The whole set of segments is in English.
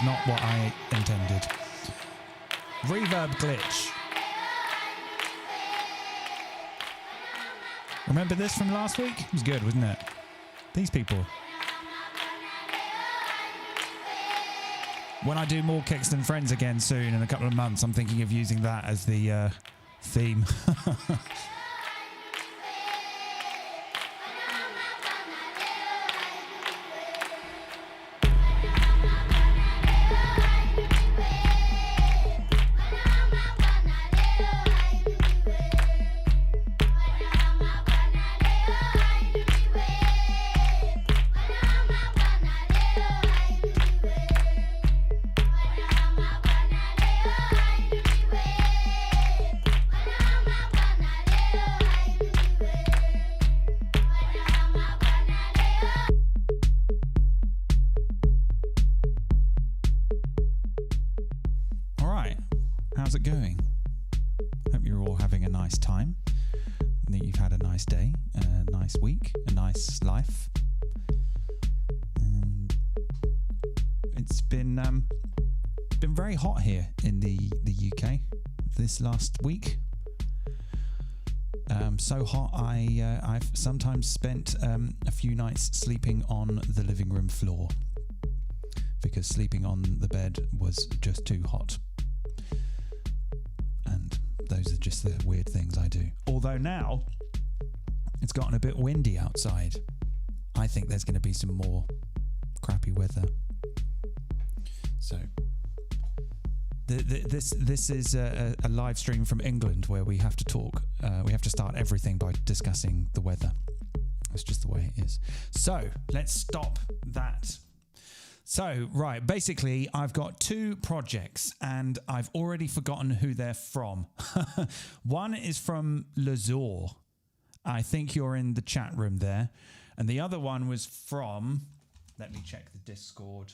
was not what I intended. Reverb glitch. Remember this from last week? It was good, wasn't it? These people. When I do more Kicks Than Friends again soon in a couple of months, I'm thinking of using that as the theme. How's it going? Hope you're all having a nice time, and that you've had a nice day, a nice week, a nice life. And it's been very hot here in the UK this last week. So hot I've sometimes spent a few nights sleeping on the living room floor because sleeping on the bed was just too hot. Those are just the weird things I do. Although now it's gotten a bit windy outside. I think there's going to be some more crappy weather. So this is a live stream from England where we have to talk. We have to start everything by discussing the weather. That's just the way it is. So let's stop that. So, right, basically, I've got two projects and I've already forgotten who they're from. One is from Lazor. I think you're in the chat room there. And the other one was from, let me check the Discord.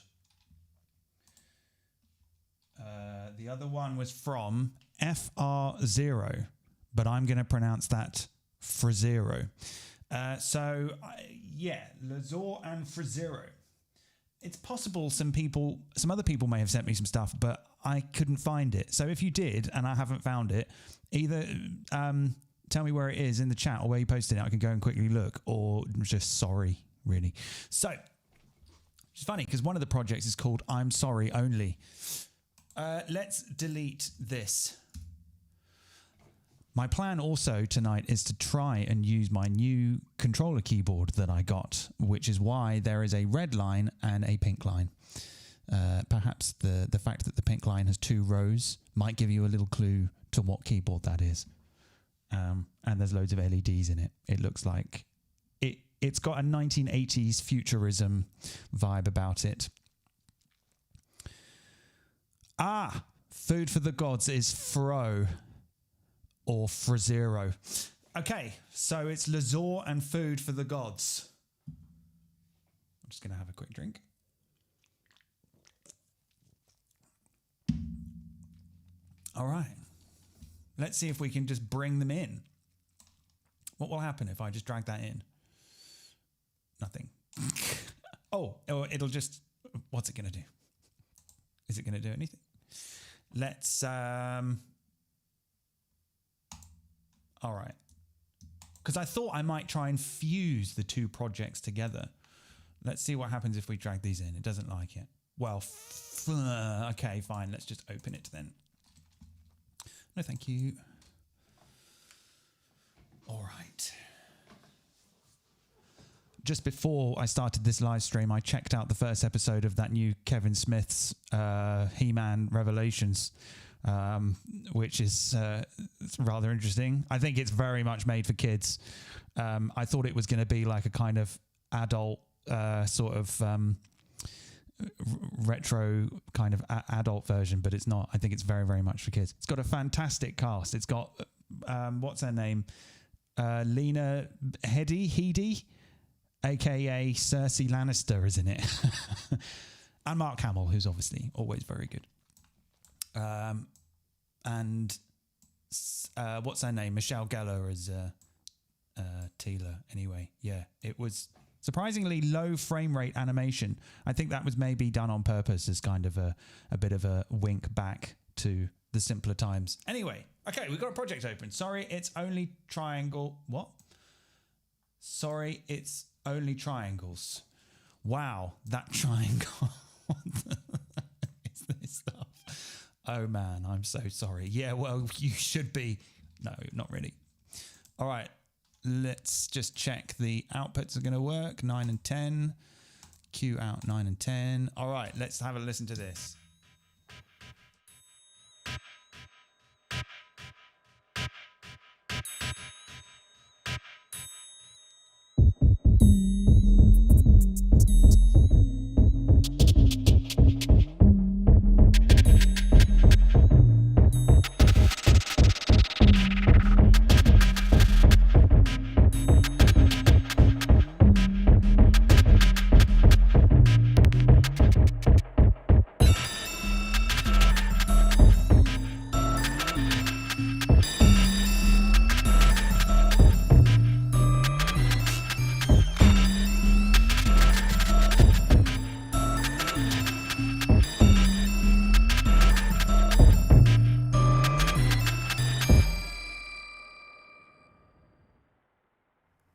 The other one was from FR0, but I'm going to pronounce that Frazero. Yeah, Lazor and Frazero. It's possible some other people may have sent me some stuff, but I couldn't find it. So if you did and I haven't found it, either tell me where it is in the chat or where you posted it. I can go and quickly look, or just sorry, really. So it's funny because one of the projects is called I'm Sorry Only. Let's delete this. My plan also tonight is to try and use my new controller keyboard that I got, which is why there is a red line and a pink line. Perhaps the fact that the pink line has 2 rows might give you a little clue to what keyboard that is. And there's loads of LEDs in it. It looks like it's got a 1980s futurism vibe about it. Food for the Gods is Fro. Or Frazero. Okay, so it's Lazor and Food for the Gods. I'm just going to have a quick drink. All right. Let's see if we can just bring them in. What will happen if I just drag that in? Nothing. It'll just... What's it going to do? Is it going to do anything? Let's... All right. Because I thought I might try and fuse the two projects together. Let's see what happens if we drag these in. It doesn't like it. Well, okay, fine. Let's just open it then. No, thank you. All right. Just before I started this live stream, I checked out the first episode of that new Kevin Smith's He-Man Revelations, which is rather interesting. I think it's very much made for kids. I thought it was going to be like a kind of adult sort of retro kind of adult version, but it's not. I think it's very, very much for kids. It's got a fantastic cast. It's got, what's her name? Lena Headey, aka Cersei Lannister, is in it. And Mark Hamill, who's obviously always very good. And what's her name? Michelle Gellar as Tila. Anyway, yeah, it's Surprisingly low frame rate animation. I think that was maybe done on purpose as kind of a bit of a wink back to the simpler times. Anyway, okay, we've got a project open. Sorry, it's only triangle. What? Sorry, it's only triangles. Wow, that triangle. What is this stuff? Oh man, I'm so sorry. Yeah, well, you should be. No, not really. All right, let's just check the outputs are going to work. 9 and 10. Q out 9 and 10. All right, let's have a listen to this.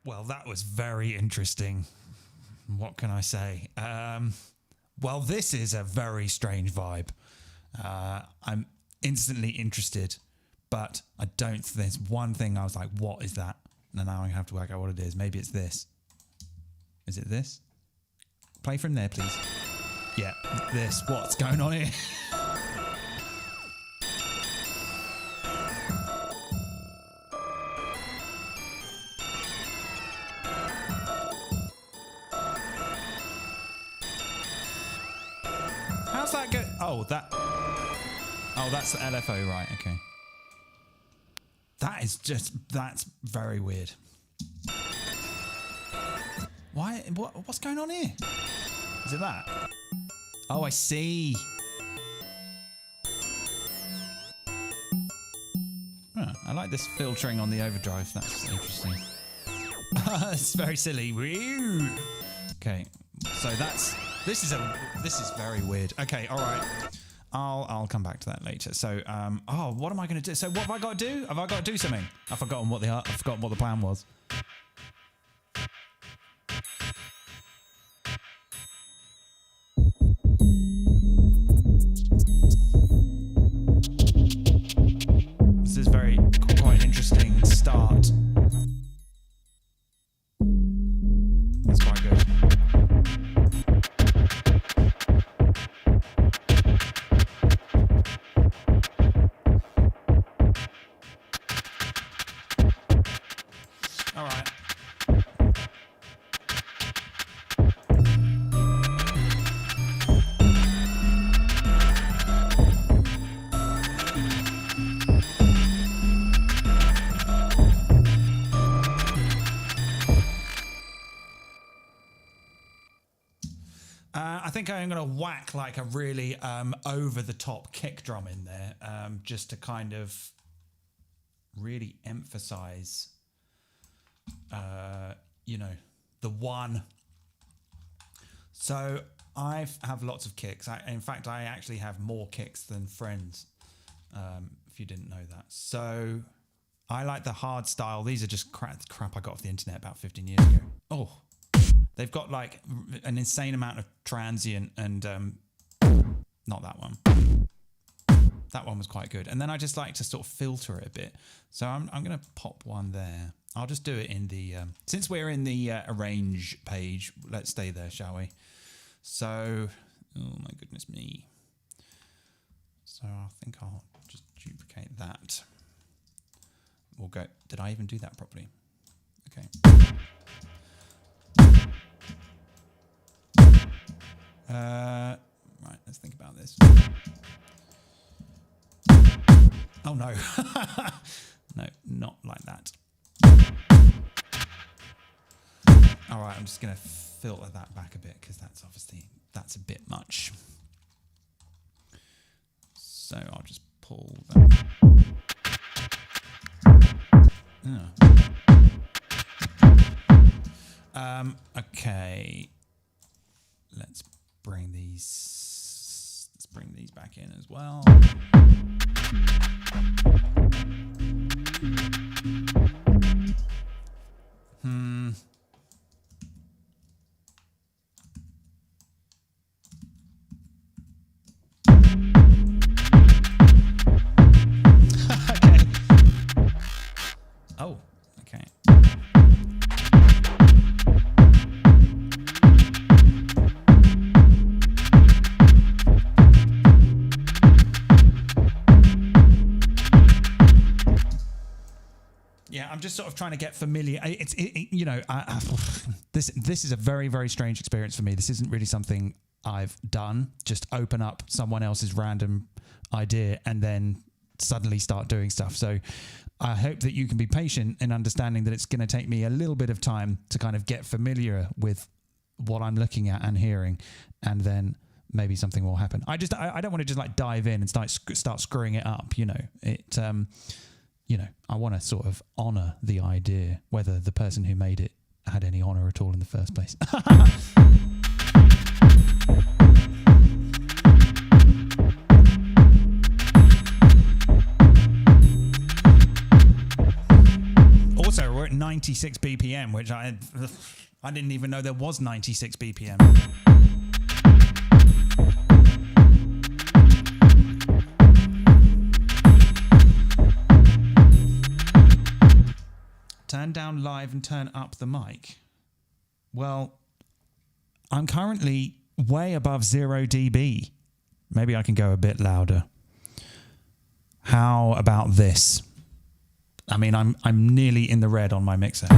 Well, that was very interesting. What can I say? Well, this is a very strange vibe. I'm instantly interested, but I don't. There's one thing I was like, what is that? And now I have to work out what it is. Maybe it's this. Is it this? Play from there, please. Yeah, this. What's going on here? How's that go? Oh, that. Oh, that's the LFO, right? Okay. That is just. That's very weird. Why? What's going on here? Is it that? Oh, I see. Huh, I like this filtering on the overdrive. That's interesting. It's very silly. Okay, so that's. This is very weird. Okay, all right. I'll come back to that later. So, oh, what am I going to do? So, what have I got to do? Have I got to do something? I've forgotten what the plan was. This is quite an interesting start. That's quite good. All right. I think I'm going to whack like a really over-the-top kick drum in there, just to kind of really emphasize, you know, the one. So I have lots of kicks. In fact, I actually have more kicks than friends, if you didn't know that. So I like the hard style. These are just crap I got off the internet about 15 years ago. Oh. They've got like an insane amount of transient and not that one. That one was quite good. And then I just like to sort of filter it a bit. So I'm going to pop one there. I'll just do it in the, since we're in the arrange page, let's stay there, shall we? So, oh my goodness me. So I think I'll just duplicate that. We'll go, did I even do that properly? Okay. Right, let's think about this. Oh no. No, not like that. All right, I'm just going to filter that back a bit because that's a bit much. So I'll just pull that. Okay. Let's bring these back in as well. Okay. Oh, okay. Yeah, I'm just sort of trying to get familiar. You know, this is a very, very strange experience for me. This isn't really something I've done. Just open up someone else's random idea and then suddenly start doing stuff. So I hope that you can be patient in understanding that it's going to take me a little bit of time to kind of get familiar with what I'm looking at and hearing, and then maybe something will happen. I don't want to just like dive in and start screwing it up. You know, you know, I want to sort of honor the idea, whether the person who made it had any honor at all in the first place. Also, we're at 96 BPM, which I didn't even know there was 96 BPM. Turn down live and turn up the mic. Well, I'm currently way above 0 dB. Maybe I can go a bit louder. How about this? I mean, I'm nearly in the red on my mixer.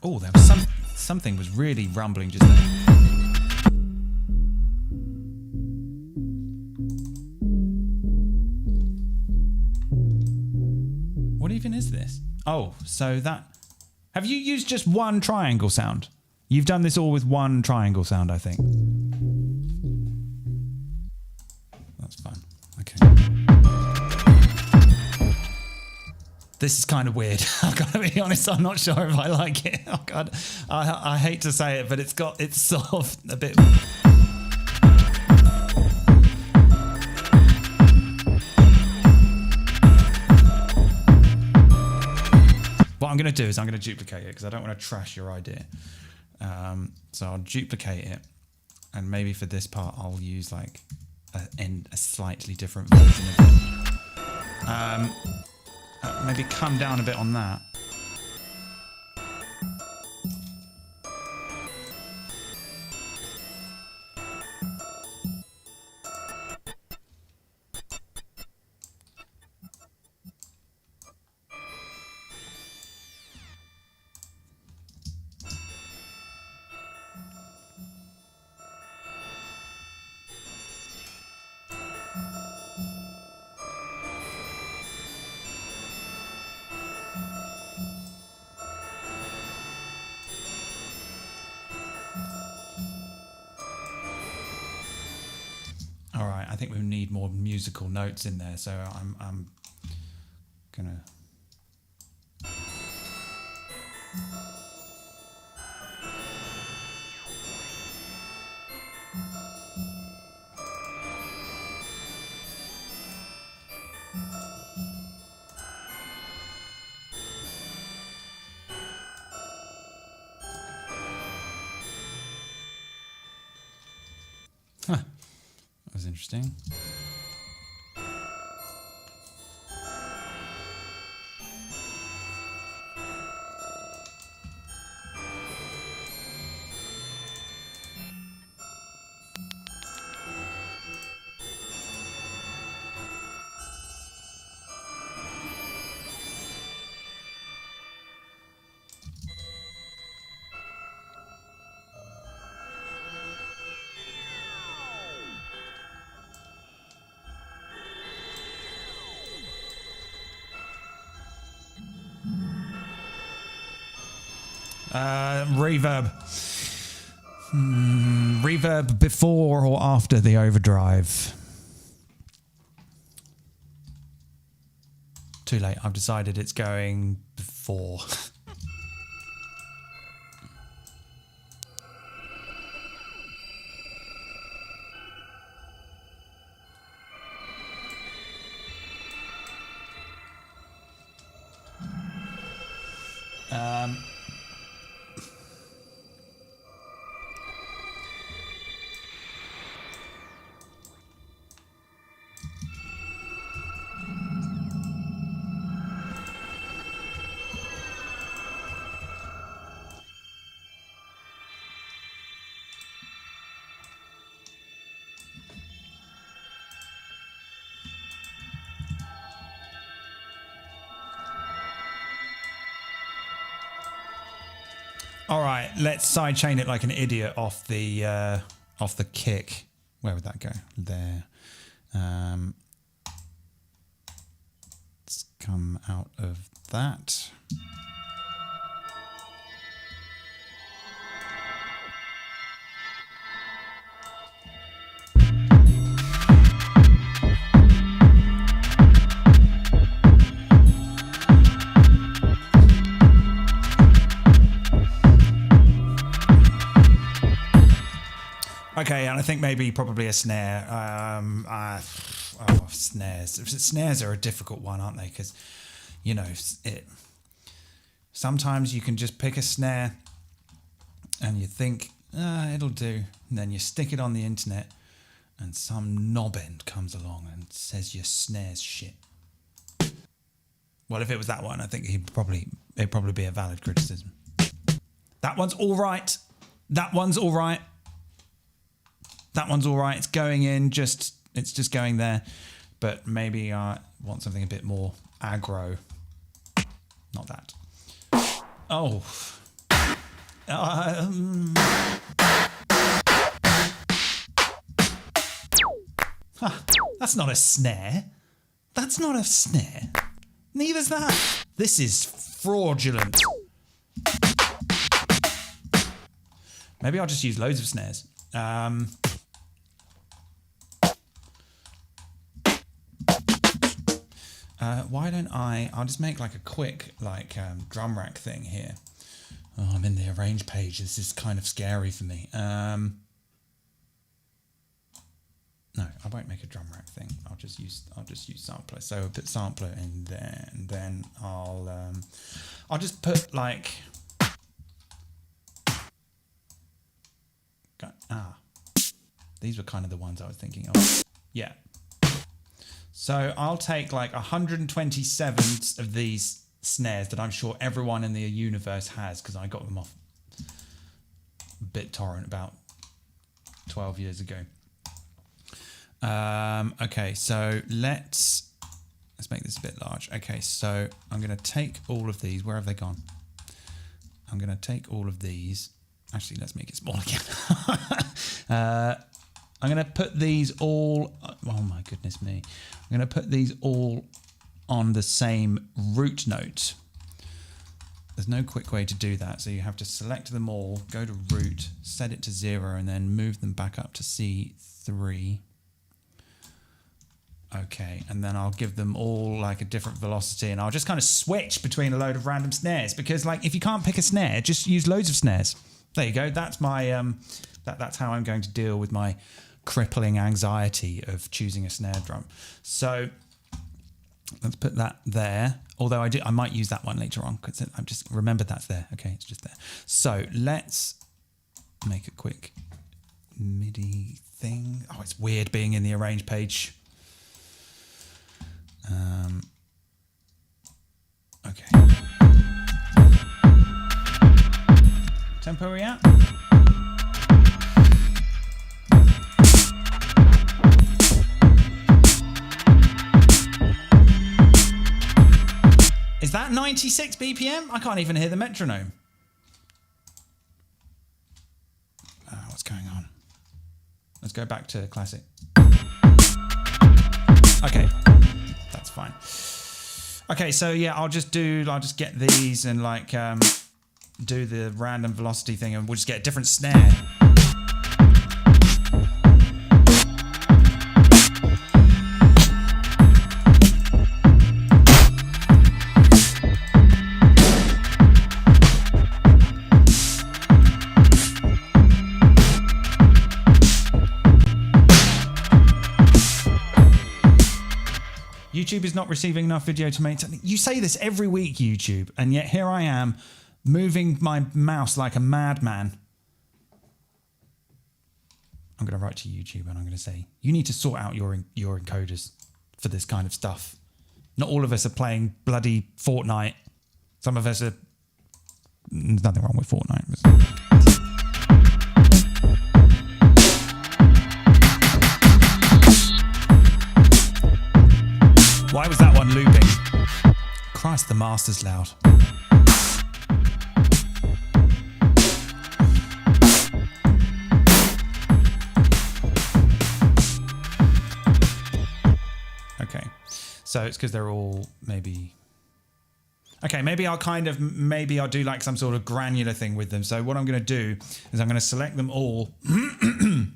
Oh, there was something was really rumbling just there. What even is this? Oh, so that... Have you used just one triangle sound? You've done this all with one triangle sound, I think. That's fun. Okay. This is kind of weird. I've got to be honest, I'm not sure if I like it. Oh God, I hate to say it, but it's sort of a bit... What I'm going to do is I'm going to duplicate it because I don't want to trash your idea. So I'll duplicate it, and maybe for this part I'll use like a slightly different version of it. Maybe come down a bit on that. All right, I think we need more musical notes in there, so I'm gonna... Huh. That was interesting. Reverb. Reverb before or after the overdrive? Too late. I've decided it's going before. All right, let's sidechain it like an idiot off the kick. Where would that go? There. Let's come out of that. Okay, and I think maybe probably a snare. Snares. Snares are a difficult one, aren't they? Because, you know, sometimes you can just pick a snare and you think, it'll do. And then you stick it on the internet and some knobend comes along and says your snare's shit. Well, if it was that one, I think it'd probably be a valid criticism. That one's all right. That one's all right. That one's all right. It's going in, it's just going there. But maybe I want something a bit more aggro. Not that. Oh. That's not a snare. That's not a snare. Neither's that. This is fraudulent. Maybe I'll just use loads of snares. Why don't I'll just make like a quick drum rack thing here. Oh, I'm in the arrange page. This is kind of scary for me. No, I won't make a drum rack thing. I'll just use sampler. So put sampler in there, and then I'll just put like these were kind of the ones I was thinking of. Yeah. So I'll take like 127 of these snares that I'm sure everyone in the universe has, because I got them off BitTorrent about 12 years ago. Okay, so let's make this a bit large. Okay, so I'm going to take all of these. Where have they gone? I'm going to take all of these. Actually, let's make it small again. I'm going to put these all... Oh, my goodness me. I'm going to put these all on the same root note. There's no quick way to do that. So you have to select them all, go to root, set it to 0, and then move them back up to C3. Okay, and then I'll give them all like a different velocity, and I'll just kind of switch between a load of random snares, because like if you can't pick a snare, just use loads of snares. There you go. That's my that's how I'm going to deal with my crippling anxiety of choosing a snare drum. So let's put that there. Although I might use that one later on, because I've just remembered that's there. Okay, it's just there. So let's make a quick MIDI thing. Oh, it's weird being in the arrange page. Okay. Tempo are we at? Is that 96 BPM? I can't even hear the metronome. What's going on? Let's go back to classic. Okay, that's fine. Okay, so yeah, I'll just get these and like do the random velocity thing, and we'll just get a different snare. YouTube is not receiving enough video to make something. You say this every week, YouTube, and yet here I am moving my mouse like a madman. I'm going to write to YouTube and I'm going to say, you need to sort out your encoders for this kind of stuff. Not all of us are playing bloody Fortnite. Some of us are... There's nothing wrong with Fortnite. Why was that one looping? Christ, the master's loud. Okay, so it's because they're all maybe... Okay, maybe I'll do like some sort of granular thing with them. So what I'm going to do is I'm going to select them all. I'm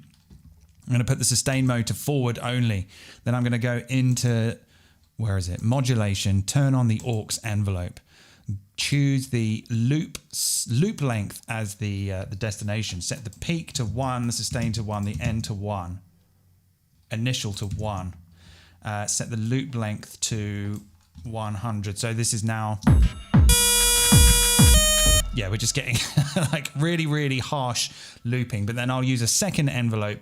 going to put the sustain mode to forward only. Then I'm going to go into... Where is it? Modulation, turn on the aux envelope, choose the loop length as the destination, set the peak to 1, the sustain to 1, the end to 1, initial to 1, set the loop length to 100. So this is now, yeah, we're just getting like really, really harsh looping, but then I'll use a second LFO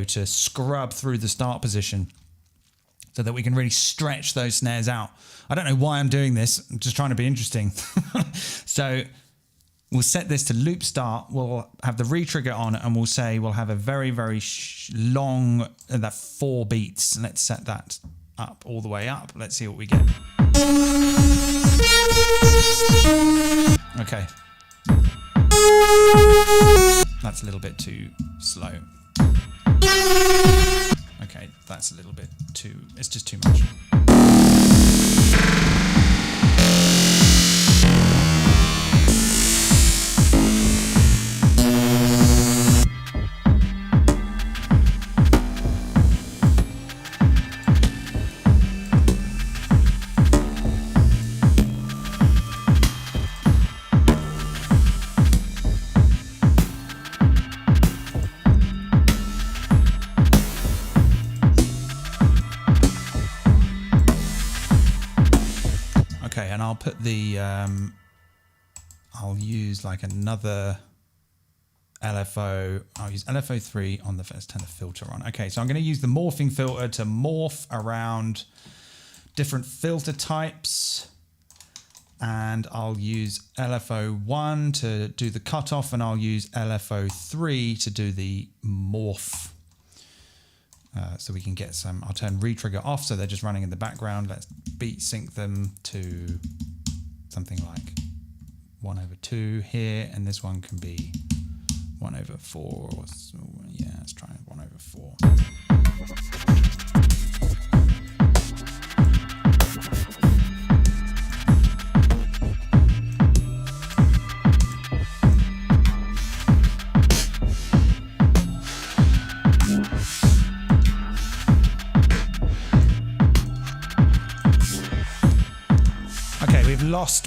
to scrub through the start position, so that we can really stretch those snares out. I don't know why I'm doing this. I'm just trying to be interesting. So we'll set this to loop start. We'll have the retrigger on and we'll say we'll have a very, very long, that 4 beats. Let's set that up all the way up. Let's see what we get. Okay. That's a little bit too slow. Okay, that's a little bit too... It's just too much. And I'll put the, I'll use like another LFO. I'll use LFO 3 on the first, turn the filter on. Okay, so I'm going to use the morphing filter to morph around different filter types. And I'll use LFO 1 to do the cutoff, and I'll use LFO 3 to do the morph. So we can get some, I'll turn retrigger off so they're just running in the background. Let's beat sync them to something like 1/2 here, and this one can be 1/4. Yeah, let's try 1/4.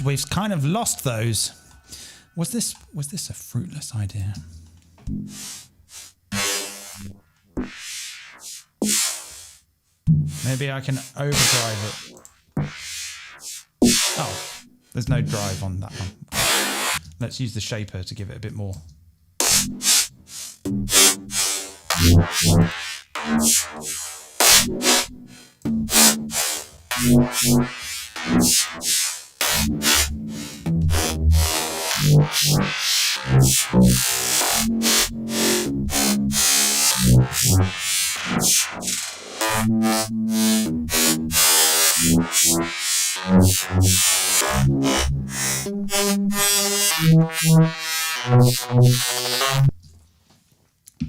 We've kind of lost those. Was this a fruitless idea? Maybe I can overdrive it. Oh, there's no drive on that one. Let's use the shaper to give it a bit more.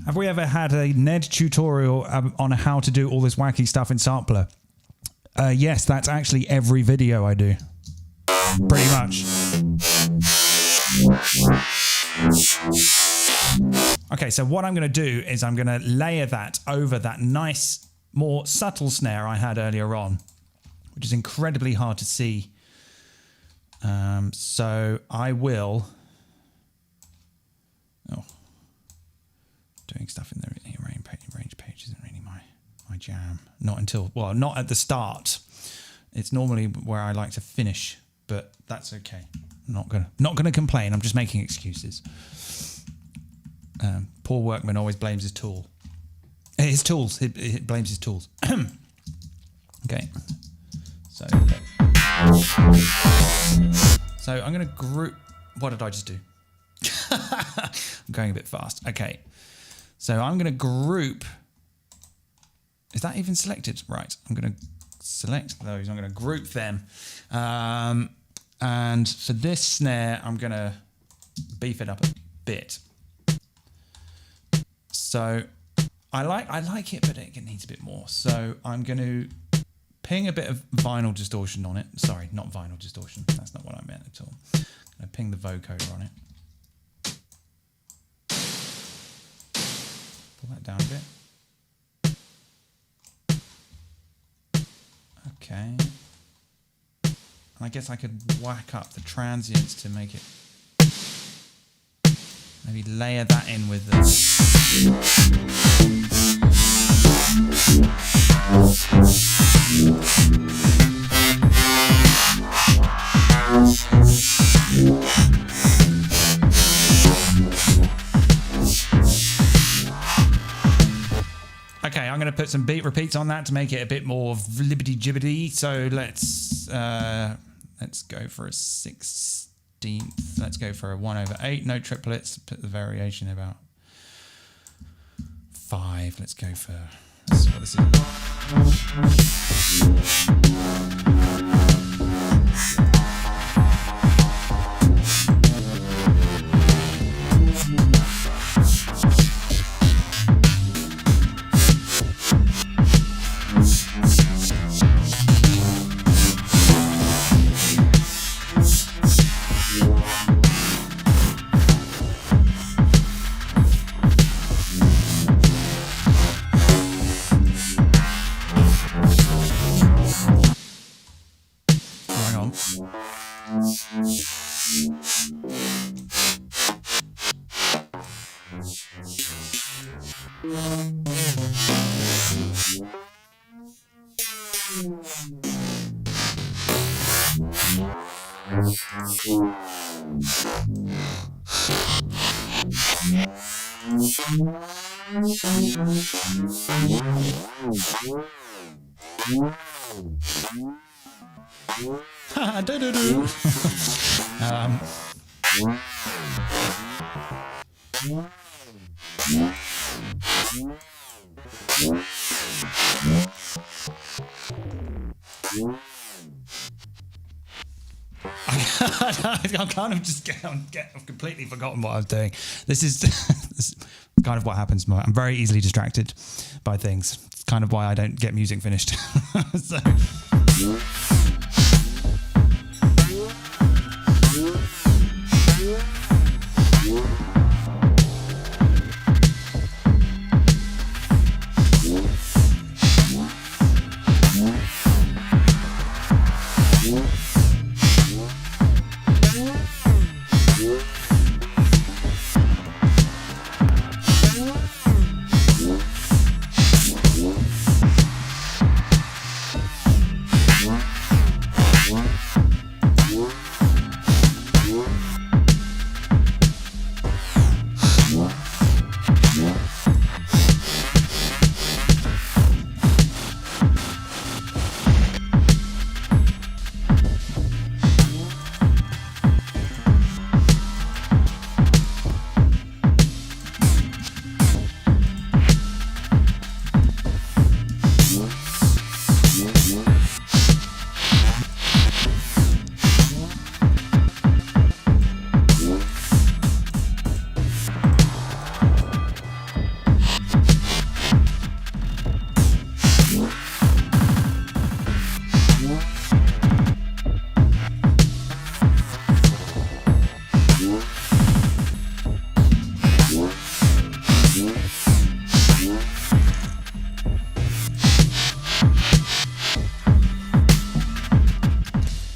Have we ever had a Ned tutorial on how to do all this wacky stuff in Sampler? Yes, that's actually every video I do. Pretty much. Okay, so what I'm going to do is I'm going to layer that over that nice, more subtle snare I had earlier on, which is incredibly hard to see. So I will... Oh, doing stuff in the range page isn't really my my jam. Not until, well, not at the start. It's normally where I like to finish, but that's okay. I'm not gonna complain. I'm just making excuses. Poor workman always blames his tool. His tools. He blames his tools. Okay. So I'm going to group. What did I just do? I'm going a bit fast. Okay. So I'm going to group. Is that even selected? Right. I'm going to select those. I'm going to group them. And for this snare, I'm going to beef it up a bit. So I like it, but it needs a bit more. So I'm going to ping a bit of vinyl distortion on it. Sorry, not vinyl distortion. That's not what I meant at all. I'm going to ping the vocoder on it. Pull that down a bit. Okay. And I guess I could whack up the transients to make it. Maybe layer that in with the. Okay, I'm going to put some beat repeats on that to make it a bit more libbity jibbity. So let's go for a 16th. Let's go for a 1/8. No triplets. Put the variation about 5. Let's go for. Let's see what this I'm kind of just I've completely forgotten what I was doing. This is kind of what happens. I'm very easily distracted by things. It's kind of why I don't get music finished. So.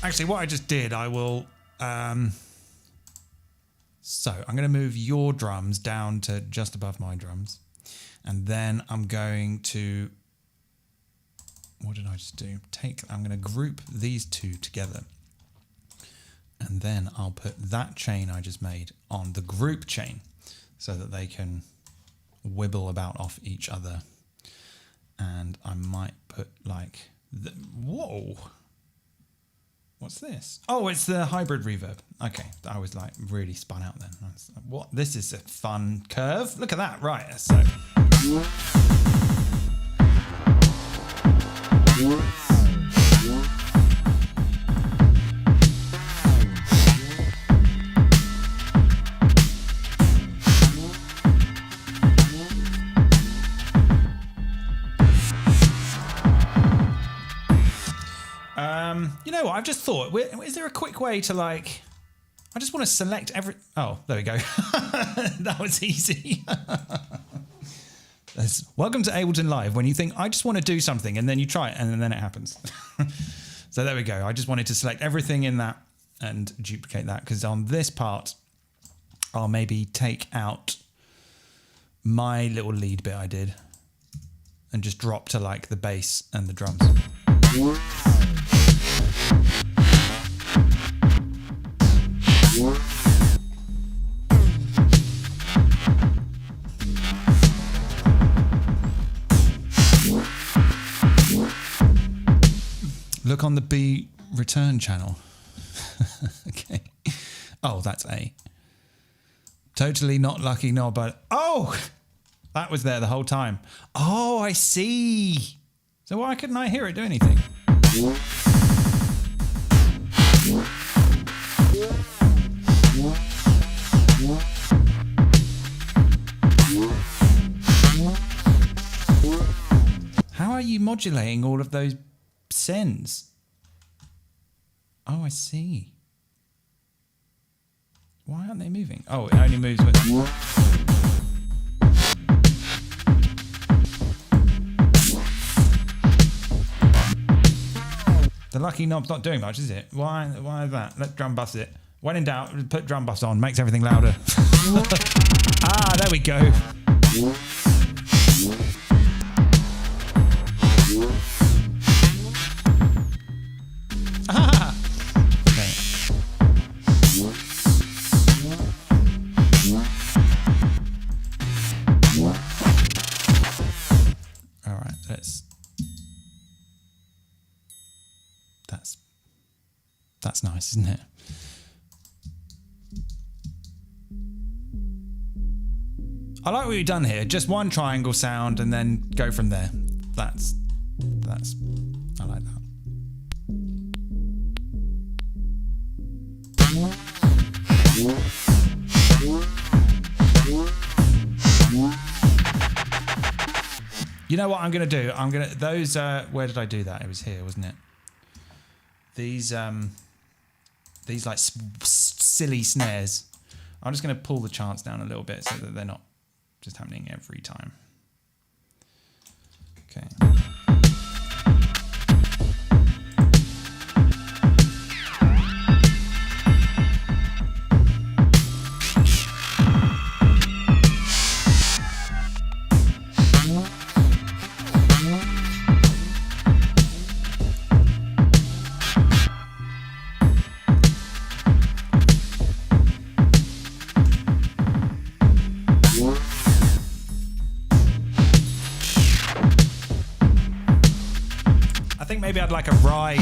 Actually, what I just did, I will. So I'm going to move your drums down to just above my drums, and then I'm going to what did I just do? I'm going to group these two together. And then I'll put that chain I just made on the group chain so that they can wibble about off each other. And I might put like, whoa, what's this? Oh, it's the hybrid reverb. Okay, I was like really spun out then. What? This is a fun curve. Look at that. Right, so. You know what? I've just thought, is there a quick way to like, I just want to select every, oh, there we go. That was easy. Welcome to Ableton Live, when you think, I just want to do something, and then you try it, and then it happens. So there we go. I just wanted to select everything in that and duplicate that, because on this part, I'll maybe take out my little lead bit I did and just drop to like the bass and the drums. Look on the B return channel. Okay. Oh, that's A. Totally not lucky, no, but oh, that was there the whole time. Oh, I see. So why couldn't I hear it do anything? How are you modulating all of those sends? Oh, I see. Why aren't they moving? Oh, it only moves with... The lucky knob's not doing much, is it? Why is that? Let's drum bus it. When in doubt, put drum bus on, makes everything louder. Ah, there we go. Ah! Okay. All right, let's... That's nice, isn't it? I like what you've done here. Just one triangle sound and then go from there. That's I like that. You know what I'm going to do? I'm going to... Those... where did I do that? It was here, wasn't it? These like silly snares. I'm just going to pull the chants down a little bit so that they're not just happening every time. Okay. Maybe I'd like a ride.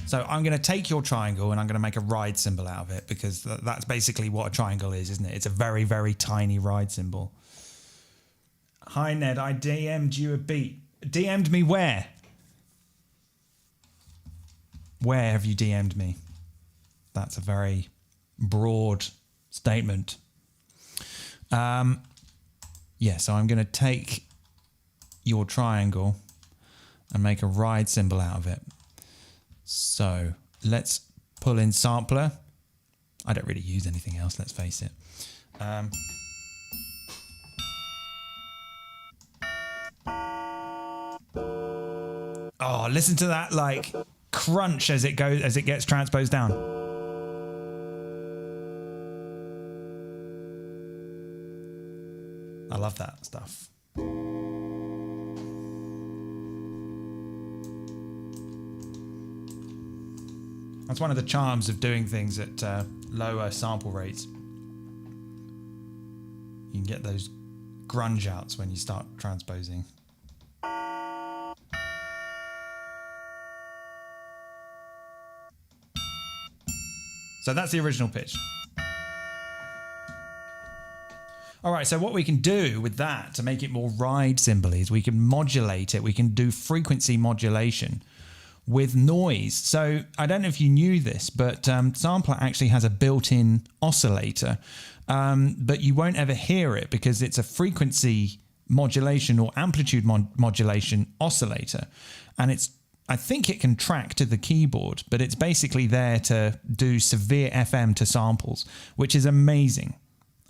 So I'm going to take your triangle and I'm going to make a ride symbol out of it, because that's basically what a triangle is, isn't it? It's a very, very tiny ride symbol. Hi, Ned. I DM'd you a beat. DM'd me where? Where have you DM'd me? That's a very broad statement. Yeah, so I'm going to take your triangle and make a ride symbol out of it. So let's pull in sampler. I don't really use anything else, let's face it. Oh, listen to that like crunch as it goes, as it gets transposed down. I love that stuff. That's one of the charms of doing things at lower sample rates. You can get those grunge outs when you start transposing. So that's the original pitch. All right, so what we can do with that to make it more ride cymbal is we can modulate it. We can do frequency modulation with noise. So I don't know if you knew this, but Sampler actually has a built-in oscillator, but you won't ever hear it because it's a frequency modulation or amplitude modulation oscillator. And I think it can track to the keyboard, but it's basically there to do severe FM to samples, which is amazing.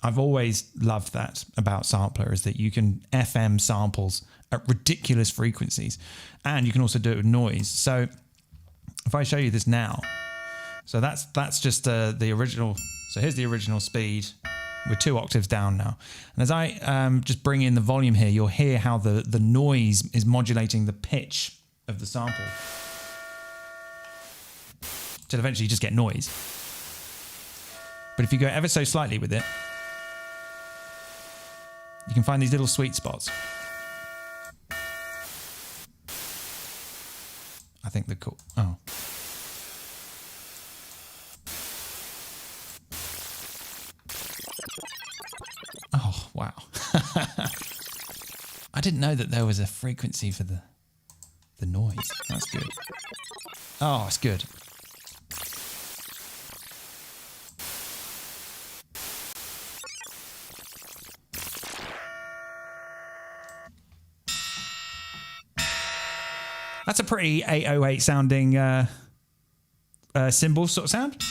I've always loved that about Sampler, is that you can FM samples at ridiculous frequencies, and you can also do it with noise. So if I show you this now, so that's just the original. So here's the original speed. We're 2 octaves down now. And as I just bring in the volume here, you'll hear how the noise is modulating the pitch of the sample. Till eventually you just get noise. But if you go ever so slightly with it, you can find these little sweet spots. I think they're cool. Oh. Oh, wow. I didn't know that there was a frequency for the noise. That's good. Oh, it's good. That's a pretty 808 sounding cymbal sort of sound.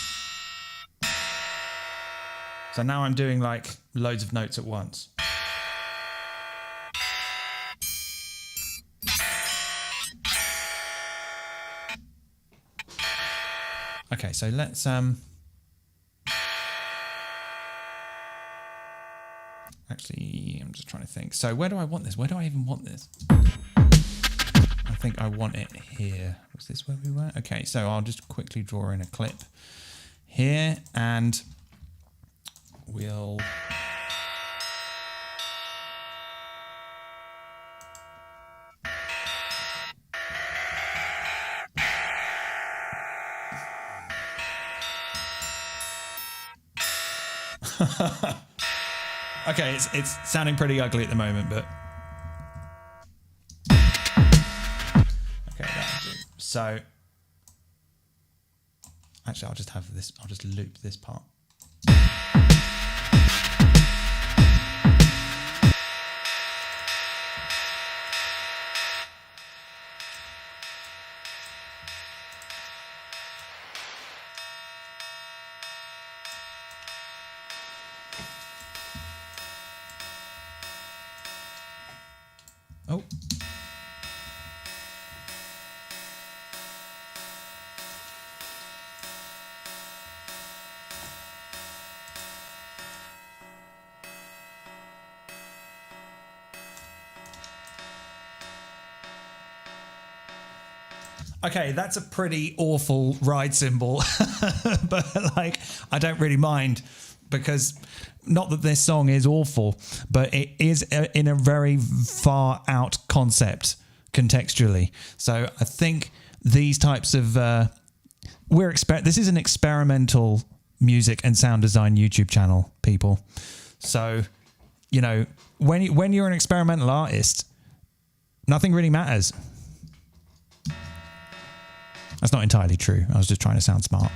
So now I'm doing like loads of notes at once. Okay, so let's actually, I'm just trying to think. So where do I want this? Where do I even want this? I think I want it here. Was this where we were? Okay, so I'll just quickly draw in a clip here, and we'll okay, it's sounding pretty ugly at the moment, but okay, that'll do. So actually, I'll just have this. I'll just loop this part. Oh. Okay, that's a pretty awful ride cymbal, but like, I don't really mind, because not that this song is awful, but it is in a very far out concept contextually. So I think these types of this is an experimental music and sound design YouTube channel, people. So, you know, when you're an experimental artist, nothing really matters. That's not entirely true. I was just trying to sound smart.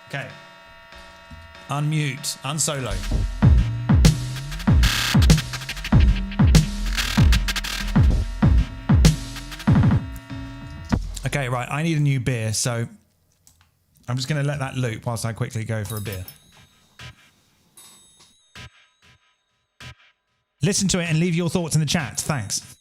Okay. Unmute. Unsolo. Okay, right. I need a new beer, so I'm just going to let that loop whilst I quickly go for a beer. Listen to it and leave your thoughts in the chat. Thanks.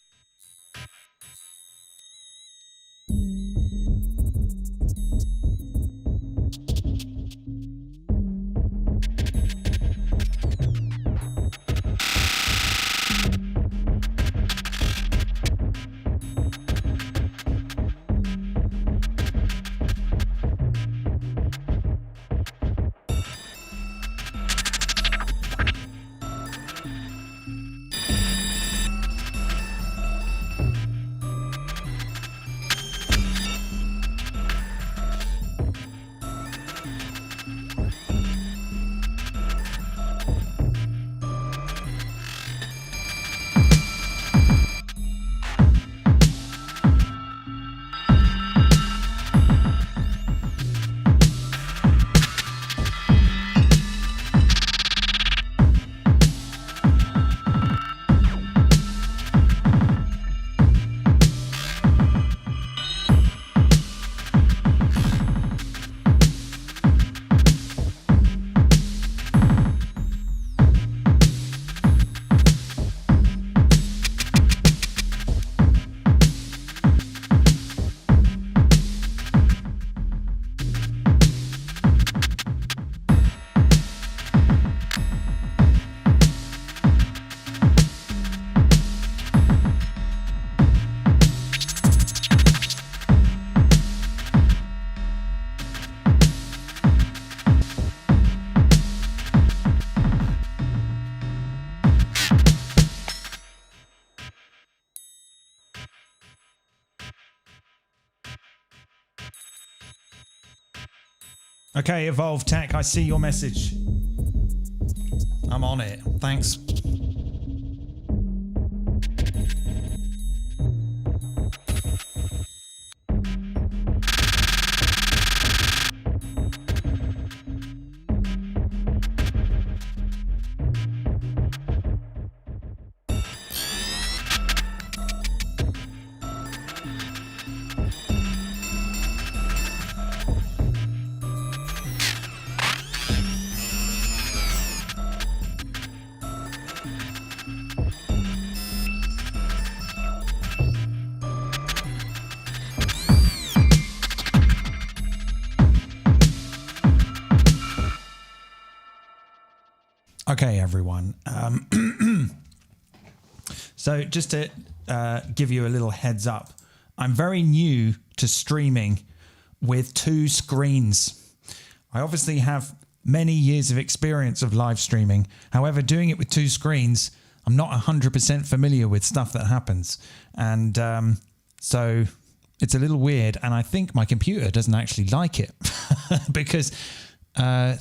Okay, Evolve Tech, I see your message. I'm on it. Thanks. Okay, everyone. So just to give you a little heads up, I'm very new to streaming with 2 screens. I obviously have many years of experience of live streaming. However, doing it with 2 screens, I'm not 100% familiar with stuff that happens. And so it's a little weird. And I think my computer doesn't actually like it because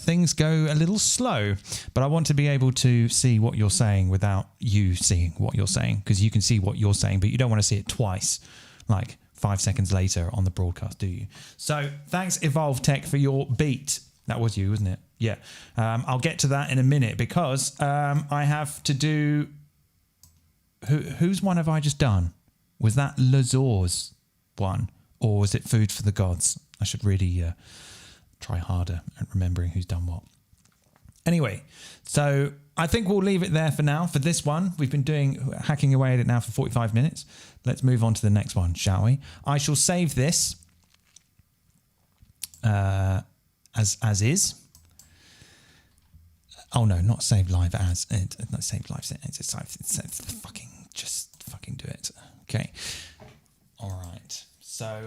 things go a little slow, but I want to be able to see what you're saying without you seeing what you're saying, because you can see what you're saying, but you don't want to see it twice, like 5 seconds later on the broadcast, do you? So thanks, Evolve Tech, for your beat. That was you, wasn't it? Yeah. I'll get to that in a minute because I have to do... Whose one have I just done? Was that Lazor's one, or was it Food for the Gods? I should really... try harder at remembering who's done what. Anyway, so I think we'll leave it there for now for this one. We've been hacking away at it now for 45 minutes. Let's move on to the next one, shall we? I shall save this as is. Oh no, not save live as. Not save live. It's fucking, just fucking do it. Okay. All right. So,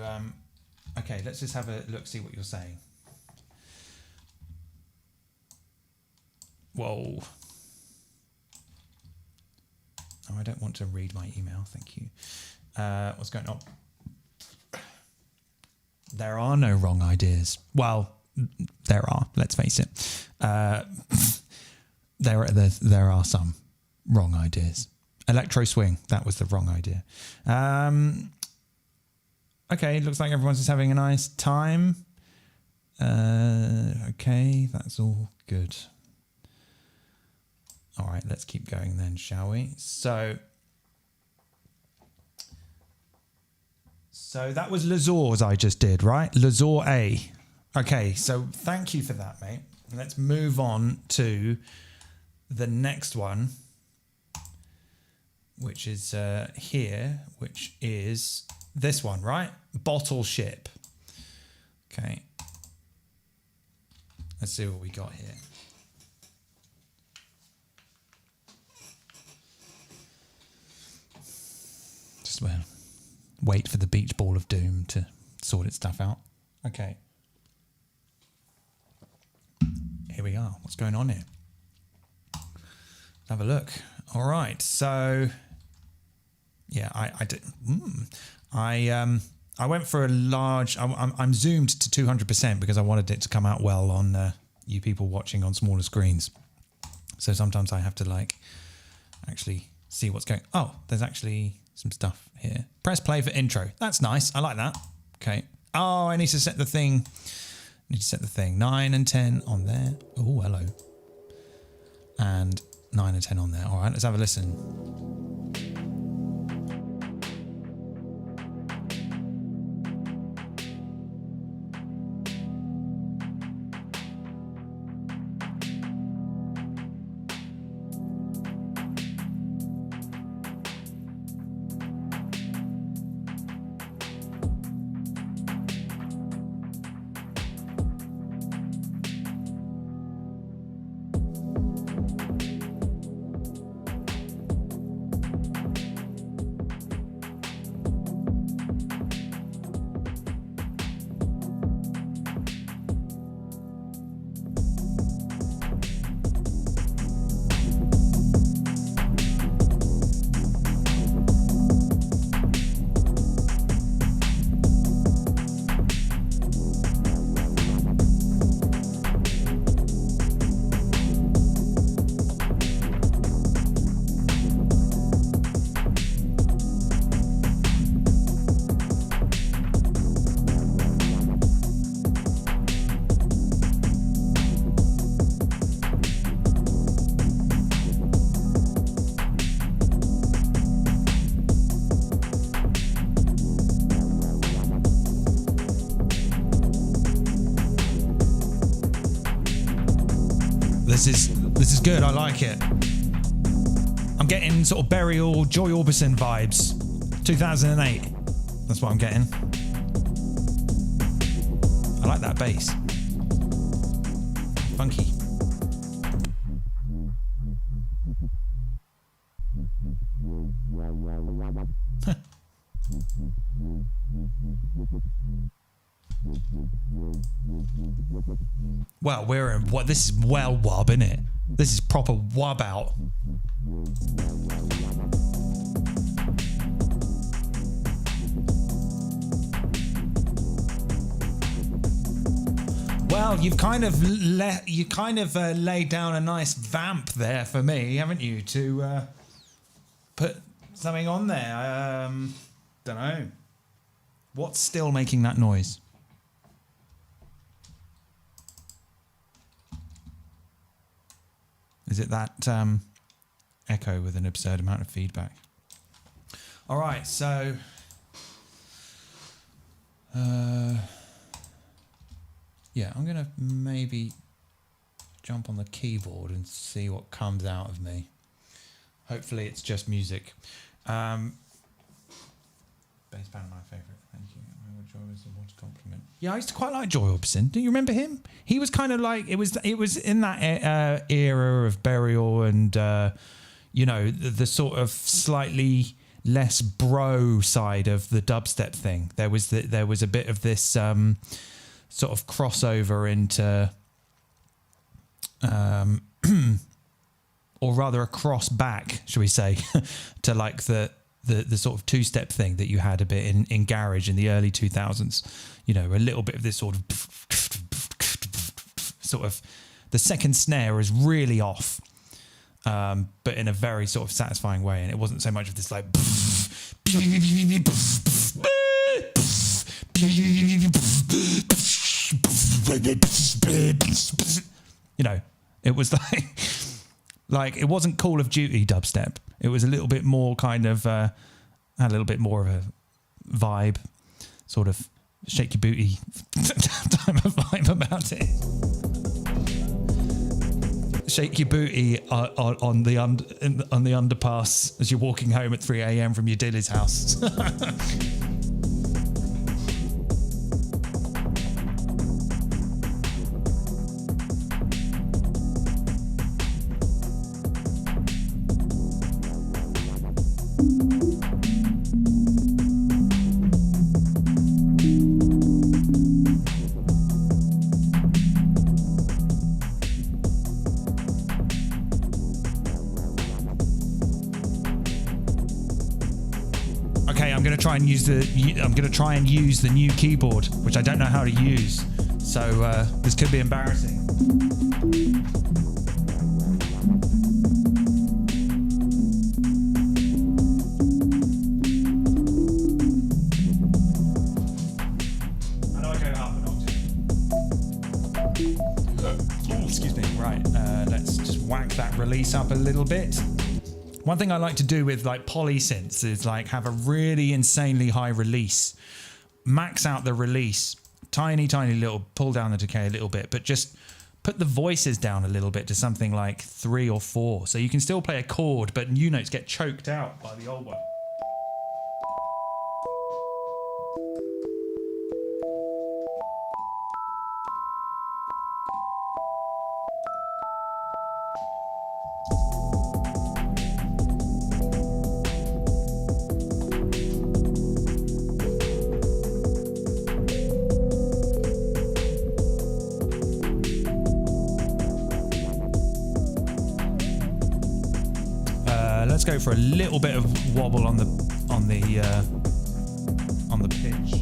okay, let's just have a look, see what you're saying. Whoa. Oh, I don't want to read my email. Thank you. What's going on? There are no wrong ideas. Well, there are. Let's face it. There are some wrong ideas. Electro swing. That was the wrong idea. Okay. Looks like everyone's just having a nice time. Okay. That's all good. All right, let's keep going then, shall we? So that was Lazor's I just did, right? Lazor A. Okay, so thank you for that, mate. Let's move on to the next one, which is here, which is this one, right? Bottle Ship. Okay. Let's see what we got here. Well, wait for the beach ball of doom to sort its stuff out. Okay. Here we are. What's going on here? Let's have a look. All right. So, yeah, I did. I went for a large. I'm zoomed to 200% because I wanted it to come out well on you people watching on smaller screens. So sometimes I have to like actually see what's going. Oh, there's actually some stuff here. Press play for intro. That's nice. I like that. Okay. Oh, I need to set the thing. 9 and 10 on there. Oh, hello. And 9 and 10 on there. All right, let's have a listen. This is good. I like it. I'm getting sort of Burial, Joy Orbison vibes. 2008. That's what I'm getting. I like that bass. Funky. Well, we're in what this is well wub, isn't it? This is proper wub out. Well, you've kind of laid down a nice vamp there for me, haven't you? To put something on there. Don't know. What's still making that noise? Is it that echo with an absurd amount of feedback? All right, so yeah, I'm gonna maybe jump on the keyboard and see what comes out of me. Hopefully it's just music. Bass band, my favourite. Thank you. Joy was a water compliment. Yeah, I used to quite like Joy Orbison. Do you remember him? He was kind of like it was in that era of Burial and you know the sort of slightly less bro side of the dubstep thing. There was a bit of this sort of crossover into or rather a cross back, shall we say, to like the sort of two-step thing that you had a bit in garage in the early 2000s. You know, a little bit of this sort of the second snare is really off, but in a very sort of satisfying way. And it wasn't so much of this like, you know, it was like it wasn't Call of Duty dubstep. It was a little bit more kind of had a little bit more of a vibe, sort of shake your booty type of vibe about it. Shake your booty on the underpass as you're walking home at 3 a.m. from your dealer's house. I'm going to try and use the new keyboard, which I don't know how to use. So this could be embarrassing. How do I go up an octave? Oh, excuse me. Right, let's just whack that release up a little bit. One thing I like to do with like polysynths is like have a really insanely high release, max out the release, tiny little, pull down the decay a little bit, but just put the voices down a little bit to something like 3 or 4. So you can still play a chord, but new notes get choked out by the old one. Let's go for a little bit of wobble on the pitch.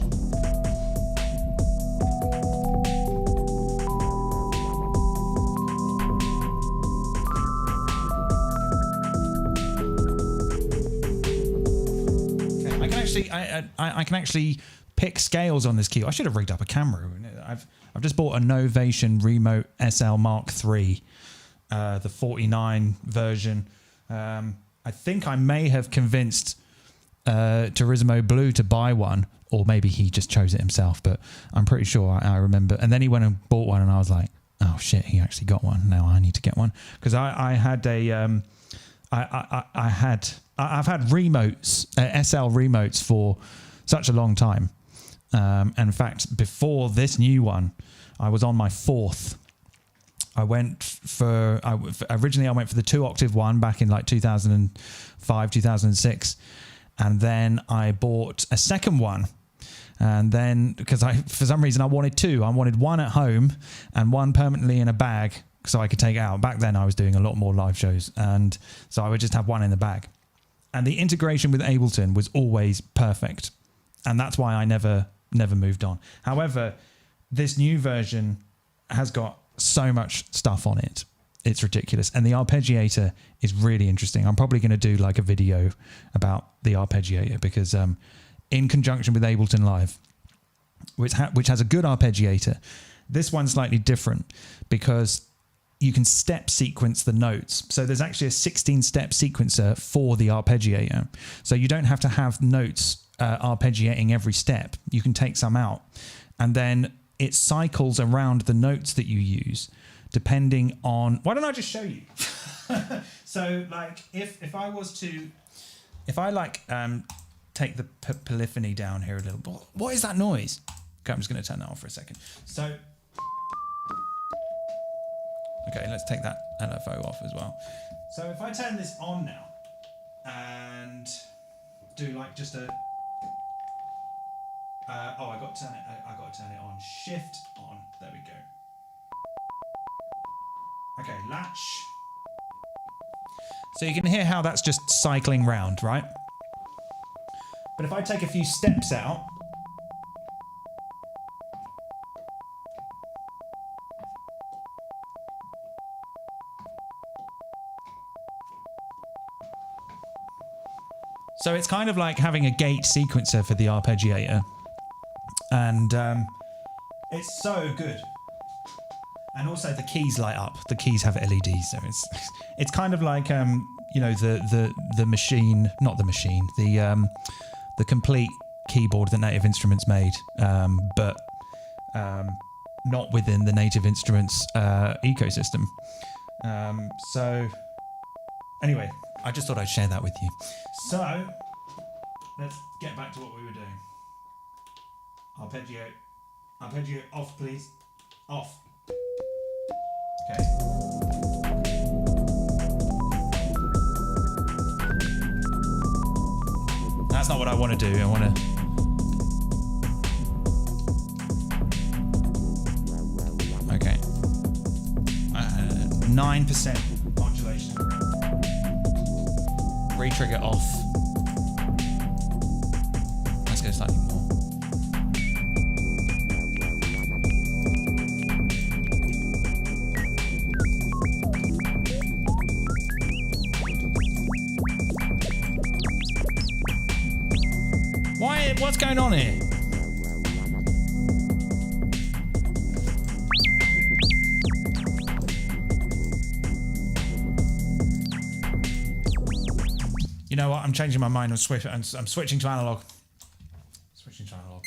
Okay, I can actually pick scales on this key. I should have rigged up a camera. I've just bought a Novation Remote SL Mark III, the 49 version. I think I may have convinced Turismo Blue to buy one, or maybe he just chose it himself, but I'm pretty sure I remember. And then he went and bought one, and I was like, Oh shit, he actually got one. Now I need to get one because I had a I've had remotes, SL remotes for such a long time. And in fact, before this new one, I was on my 4th. Originally I went for the 2-octave one back in like 2005, 2006. And then I bought a second one. And then, because for some reason I wanted two. I wanted one at home and one permanently in a bag so I could take it out. Back then I was doing a lot more live shows. And so I would just have one in the bag. And the integration with Ableton was always perfect. And that's why I never moved on. However, this new version has got so much stuff on it. It's ridiculous. And the arpeggiator is really interesting. I'm probably going to do like a video about the arpeggiator because in conjunction with Ableton Live, which has a good arpeggiator, this one's slightly different because you can step sequence the notes. So there's actually a 16-step sequencer for the arpeggiator. So you don't have to have notes arpeggiating every step. You can take some out. And then it cycles around the notes that you use depending on... Why don't I just show you? So like if I like take the polyphony down here a little bit. What is that noise? Okay, I'm just going to turn that off for a second. So, okay, let's take that LFO off as well. So if I turn this on now and do like just a... I got to turn it on. Shift on. There we go. Okay, latch. So you can hear how that's just cycling round, right? But if I take a few steps out, so it's kind of like having a gate sequencer for the arpeggiator. And it's so good. And also the keys light up. The keys have LEDs, so it's kind of like you know, the machine, not the machine, the complete keyboard that Native Instruments made, but not within the Native Instruments ecosystem. So anyway, I just thought I'd share that with you. So let's get back to what we were doing. Arpeggio off, please. Off. Okay. That's not what I want to do. I want to... Okay. 9% modulation. Re-trigger off. Let's go slightly more. What's going on here? You know what? I'm changing my mind. I'm switching to analog. Switching to analog.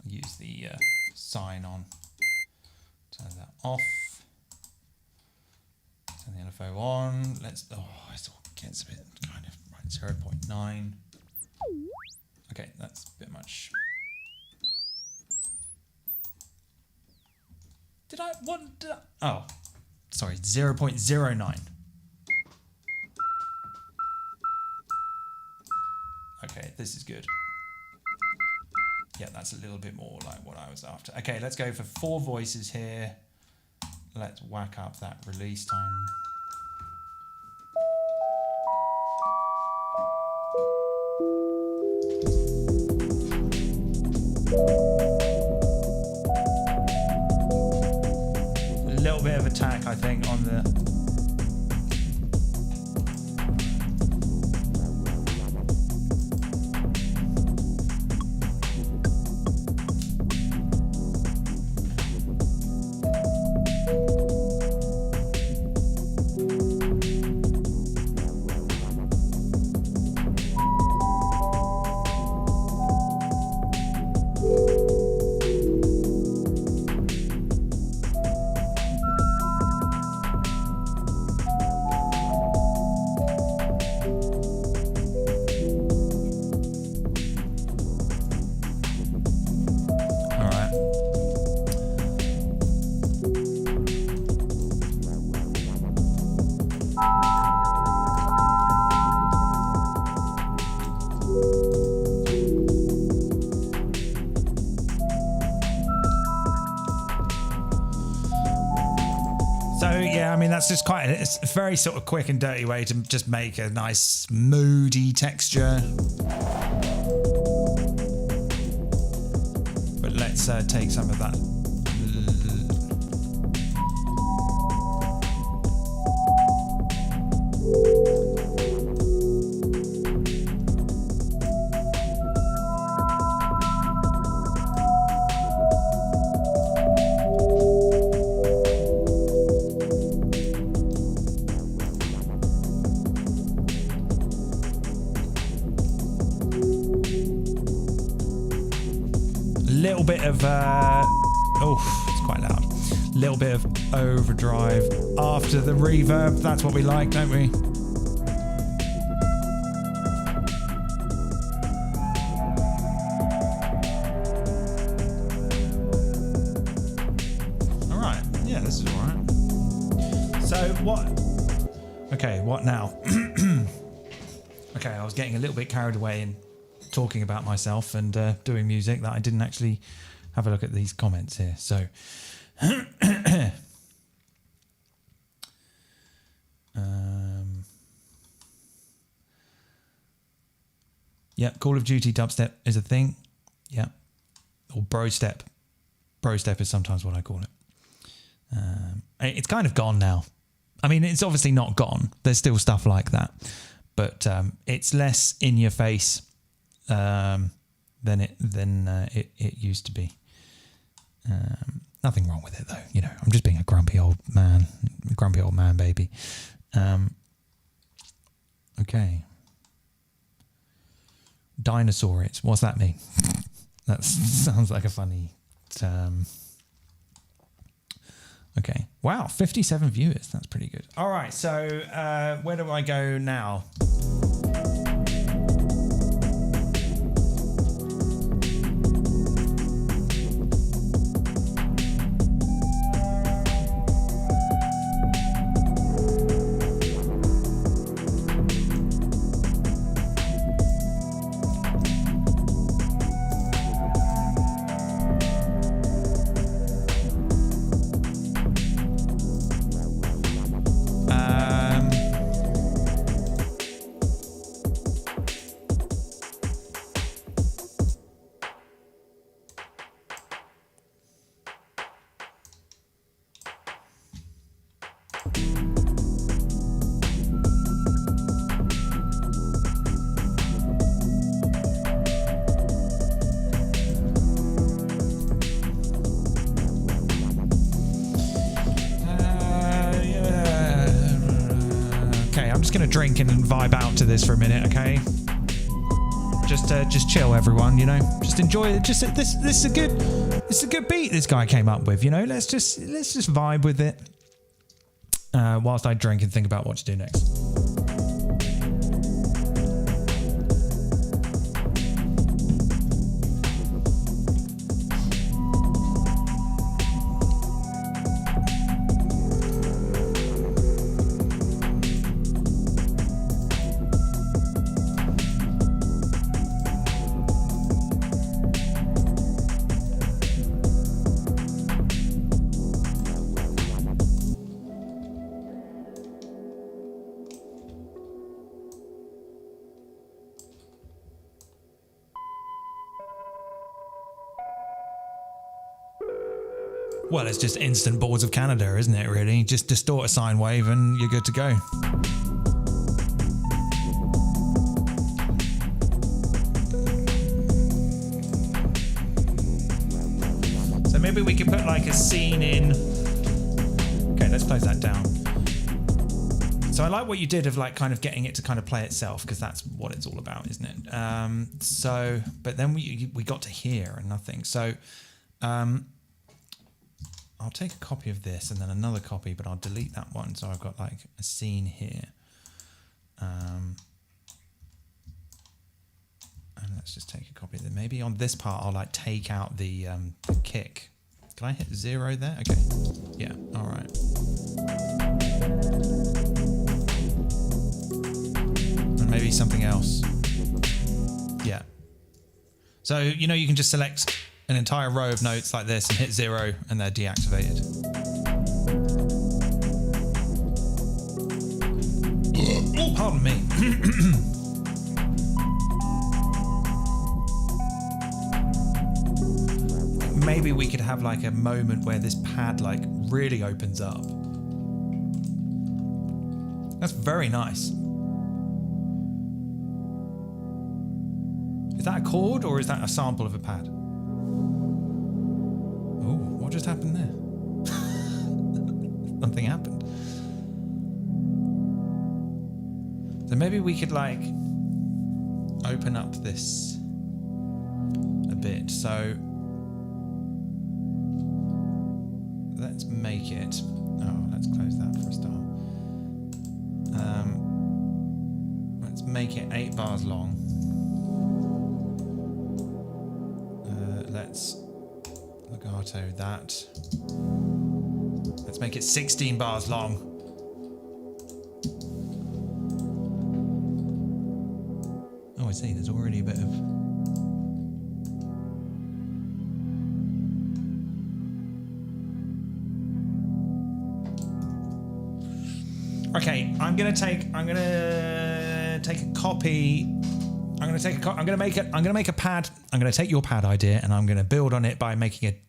I'll use the sign on. Turn that off. Turn the LFO on. Let's. Oh, it all gets a bit kind of right. 0.9. Okay, that's a bit much. Oh, sorry, 0.09. Okay, this is good. Yeah, that's a little bit more like what I was after. Okay, let's go for 4 voices here. Let's whack up that release time. A little bit of attack, I think, on the... that's just it's a very sort of quick and dirty way to just make a nice moody texture. But let's take some of that. Little bit of it's quite loud. Little bit of overdrive after the reverb. That's what we like, don't we? All right. Yeah, this is all right. So what? Okay, what now? Okay, I was getting a little bit carried away in talking about myself and doing music that I didn't actually have a look at these comments here. So, yep, Call of Duty dubstep is a thing. Yeah, or brostep. Brostep is sometimes what I call it. It's kind of gone now. I mean, it's obviously not gone. There's still stuff like that, but it's less in your face than it used to be. Nothing wrong with it though, you know. I'm just being a grumpy old man, baby. Okay. Dinosaur it. What's that mean? That sounds like a funny term. Okay. Wow, 57 viewers. That's pretty good. All right, so where do I go now? Drink and vibe out to this for a minute, okay? Just chill, everyone. You know, just enjoy it. Just this is a good beat this guy came up with. You know, let's just vibe with it whilst I drink and think about what to do next. Well, it's just instant boards of Canada, isn't it, really? Just distort a sine wave and you're good to go. So maybe we could put like a scene in. Okay, let's close that down. So I like what you did of like kind of getting it to kind of play itself, because that's what it's all about, isn't it? So, but then we got to here and nothing. So, I'll take a copy of this and then another copy, but I'll delete that one. So I've got like a scene here. And let's just take a copy of it. Maybe on this part, I'll like take out the kick. Can I hit 0 there? Okay. Yeah. All right. And maybe something else. Yeah. So, you know, you can just select an entire row of notes like this and hit 0 and they're deactivated. Pardon me. Maybe we could have like a moment where this pad like really opens up. That's very nice. Is that a chord or is that a sample of a pad? Oh, what just happened there? Something happened. So maybe we could like open up this a bit. So let's make it, oh, let's close that for a start. Let's make it 8 bars long. Let's legato that. Let's make it 16 bars long. Oh, I see, there's already a bit of... Okay, I'm gonna take a copy. I'm gonna make a pad. I'm gonna take your pad idea and I'm gonna build on it by making a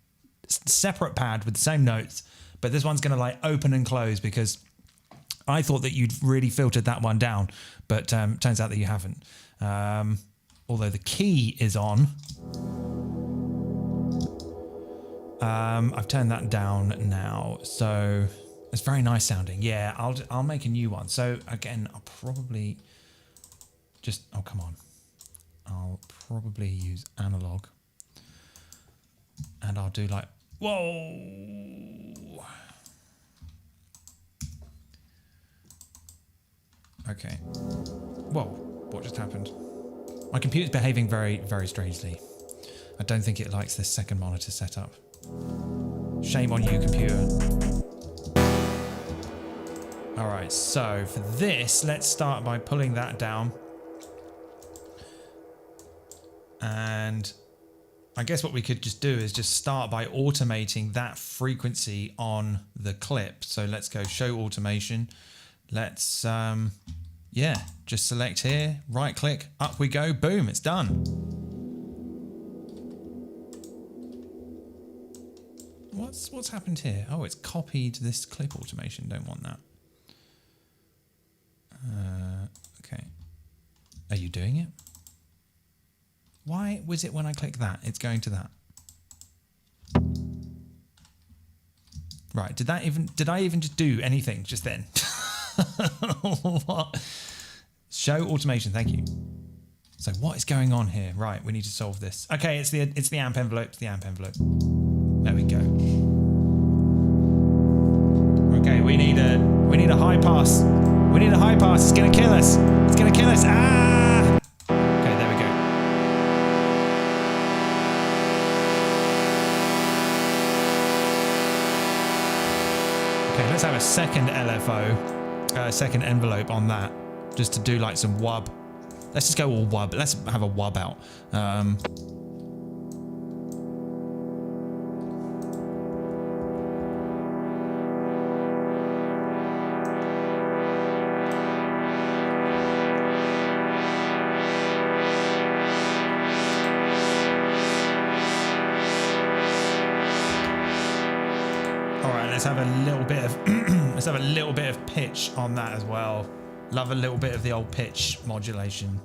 separate pad with the same notes. But this one's gonna like open and close because I thought that you'd really filtered that one down, but turns out that you haven't. Although the key is on. I've turned that down now, so it's very nice sounding. Yeah, I'll make a new one. So again, I'll probably just, oh come on, I'll probably use analog, and I'll do like, whoa. Okay. Whoa, what just happened? My computer's behaving very, very strangely. I don't think it likes this second monitor setup. Shame on you, computer. All right, so for this, let's start by pulling that down. And I guess what we could just do is just start by automating that frequency on the clip. So let's go show automation. Let's, yeah, just select here, right click, up we go, boom, it's done. What's happened here? Oh, it's copied this clip automation, don't want that. Okay. Are you doing it? Why was it when I click that, it's going to that? Right, did I even just do anything just then? What? Show automation, thank you. So what is going on here? Right, we need to solve this. Okay, it's the amp envelope, it's the amp envelope. There we go. Okay, we need a high pass. We need a high pass. It's gonna kill us. It's gonna kill us. Ah! Okay, there we go. Okay, let's have a second LFO, second envelope on that, just to do like some wub. Let's just go all wub. Let's have a wub out. Let's have a little bit of pitch on that as well. Love a little bit of the old pitch modulation.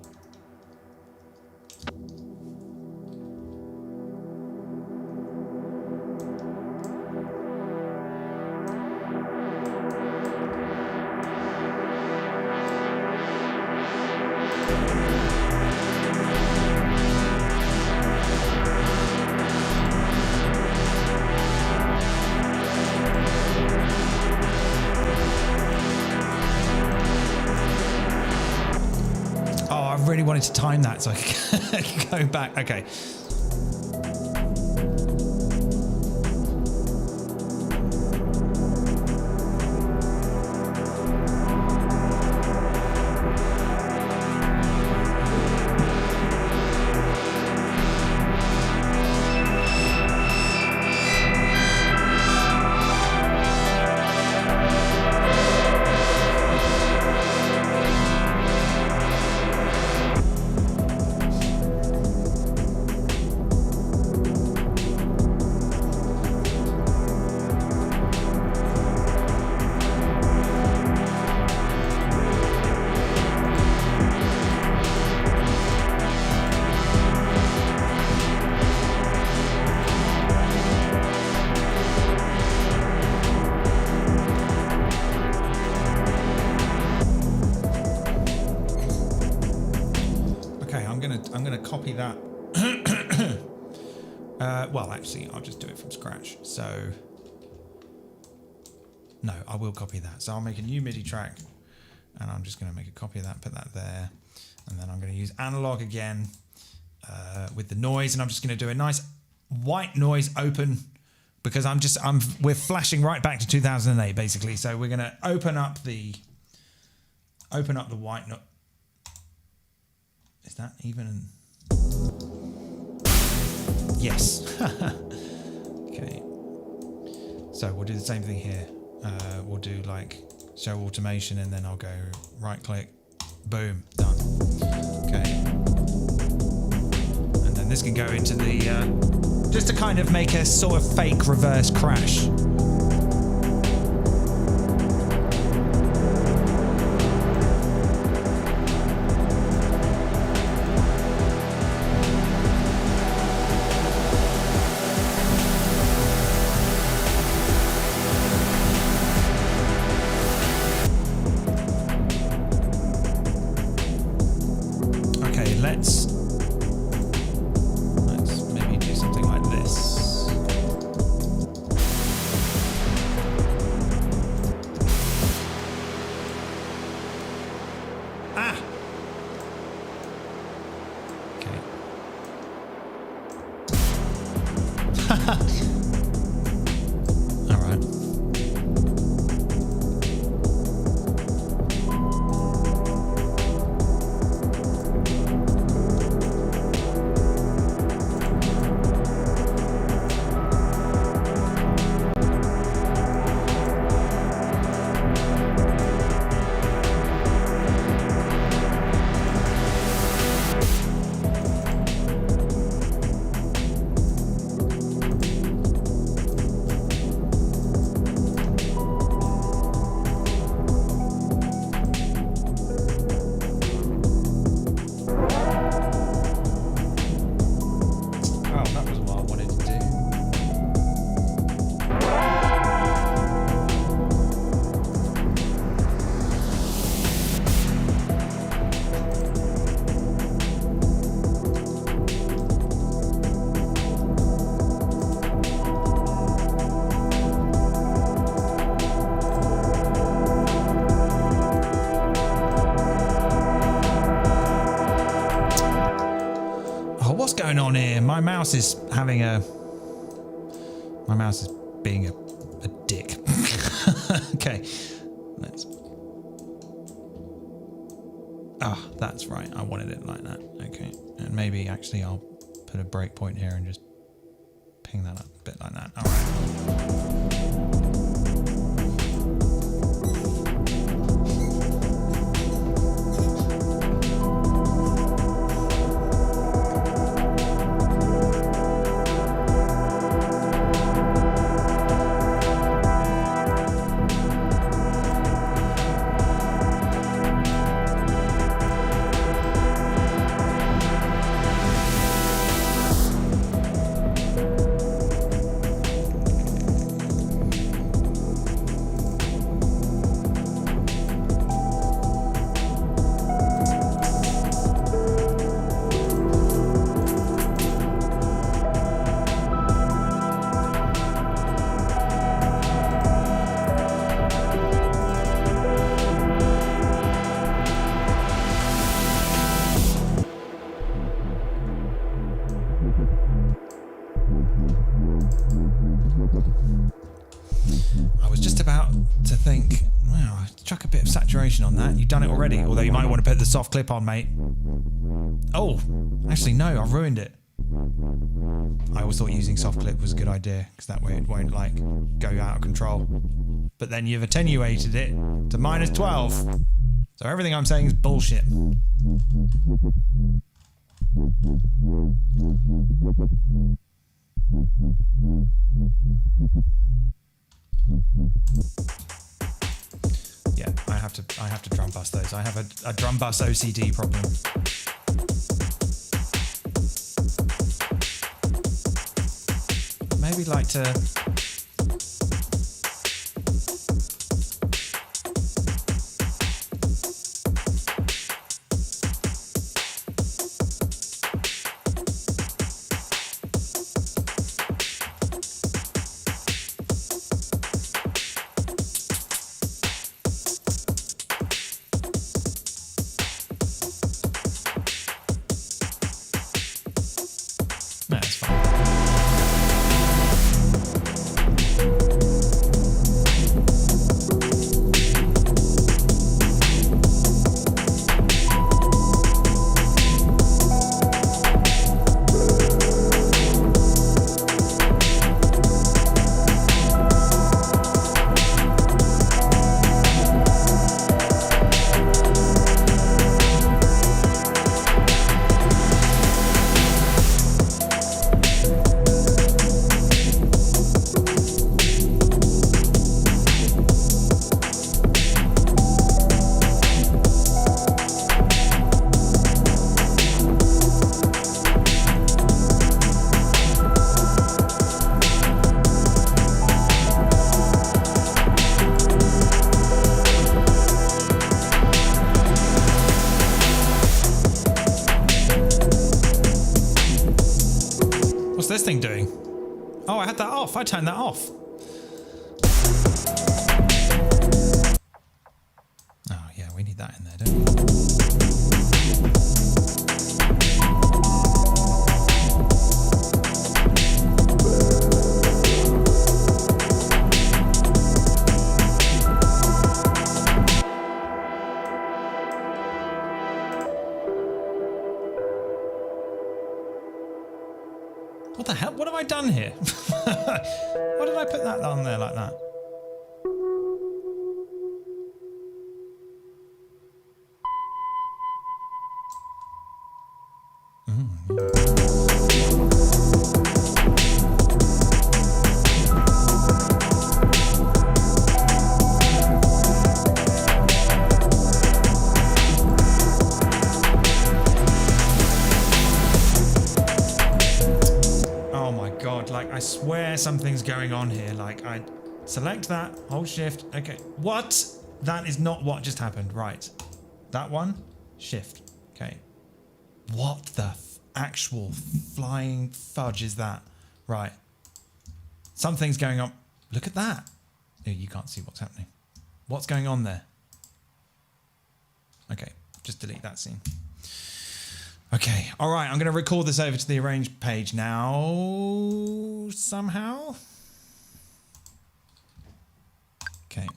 Really wanted to time that so I could go back. Okay. gonna copy that. Well, actually, I'll just do it from scratch. So, no, I will copy that. So I'll make a new MIDI track, and I'm just gonna make a copy of that, put that there, and then I'm gonna use analog again with the noise, and I'm just gonna do a nice white noise open, because we're flashing right back to 2008 basically. So we're gonna open up the white noise. Is that even? Yes. Okay. So we'll do the same thing here. We'll do like show automation, and then I'll go right click, boom, done. Okay. And then this can go into the, just to kind of make a sort of fake reverse crash. Let's maybe do something like this. Ah! Okay. All right. What's going on here? My mouse is being a dick. Okay, let's. Ah, that's right. I wanted it like that. Okay, and maybe actually I'll put a breakpoint here and just ping that up a bit like that. All right. I was just about to think, wow, chuck a bit of saturation on that. You've done it already, although you might want to put the soft clip on, mate. Oh, actually, no, I ruined it. I always thought using soft clip was a good idea, because that way it won't, like, go out of control. But then you've attenuated it to -12. So everything I'm saying is bullshit. Yeah, I have to drum bus those. I have a drum bus OCD problem. Maybe like to this thing doing? Oh, I had that off. I turned that off. Oh, yeah, we need that in there, don't we? What the hell? What have I done here? Why did I put that on there like that? I swear something's going on here. Like, I select that, hold shift. Okay, what? That is not what just happened. Right, that one, shift. Okay, what the actual flying fudge is that? Right, something's going on. Look at that. Oh, you can't see what's happening. What's going on there? Okay, just delete that scene. Okay, all right, I'm going to record this over to the arrange page now, somehow. Okay.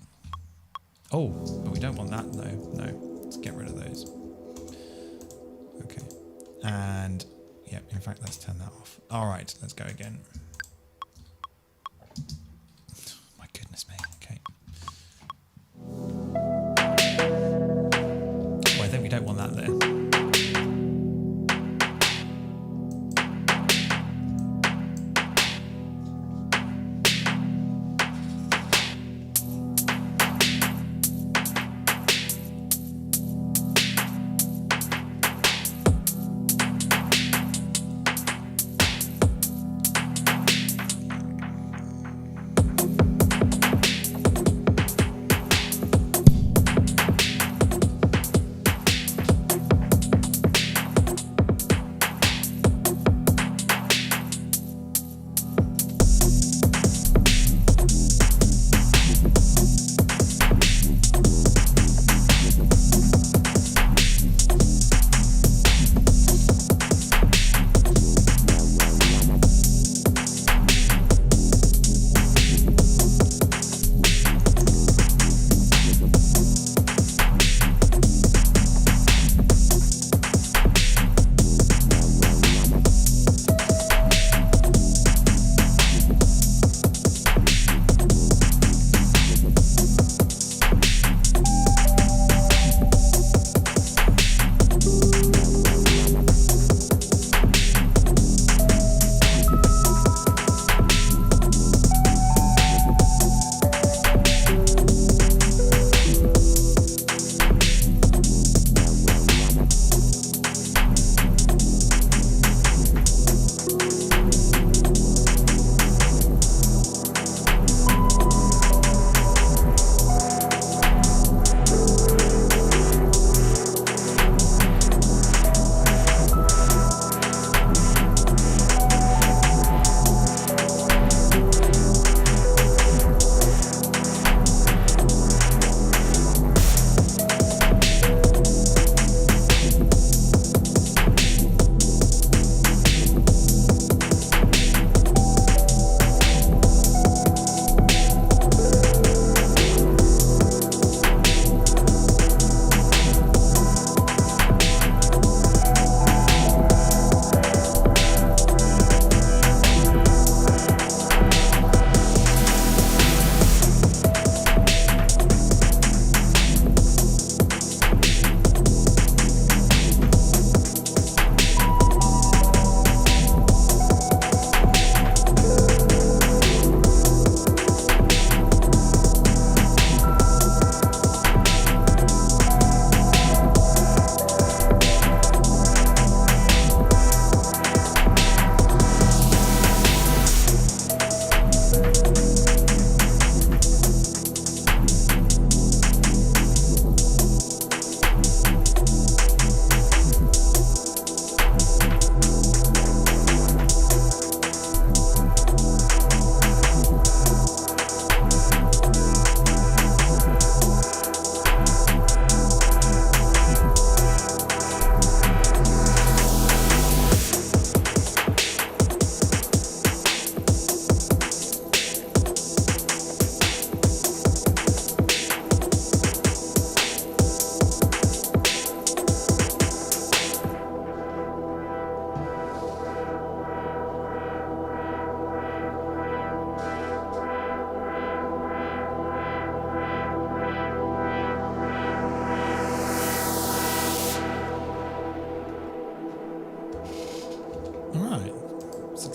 Oh, but we don't want that, though. No, let's get rid of those. Okay, and, yeah, in fact, let's turn that off. All right, let's go again. My goodness me, okay. Well, I think we don't want that there.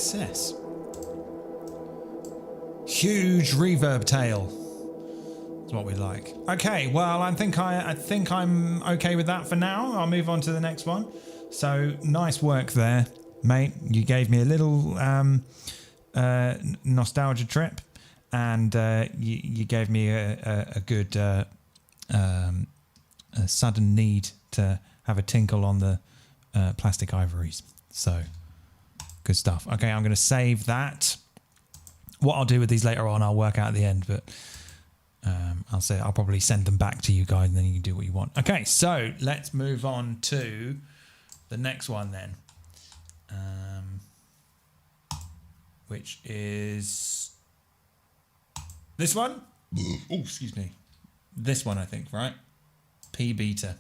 success. Huge reverb tail. That's what we like. Okay, well, I think I'm okay with that for now. I'll move on to the next one. So nice work there, mate. You gave me a little nostalgia trip, and you gave me a good a sudden need to have a tinkle on the plastic ivories. So good stuff. Okay, I'm going to save that. What I'll do with these later on, I'll work out at the end, but I'll probably send them back to you guys, and then you can do what you want. Okay, so let's move on to the next one then, which is this one. Oh, excuse me. This one, I think, right? P beta.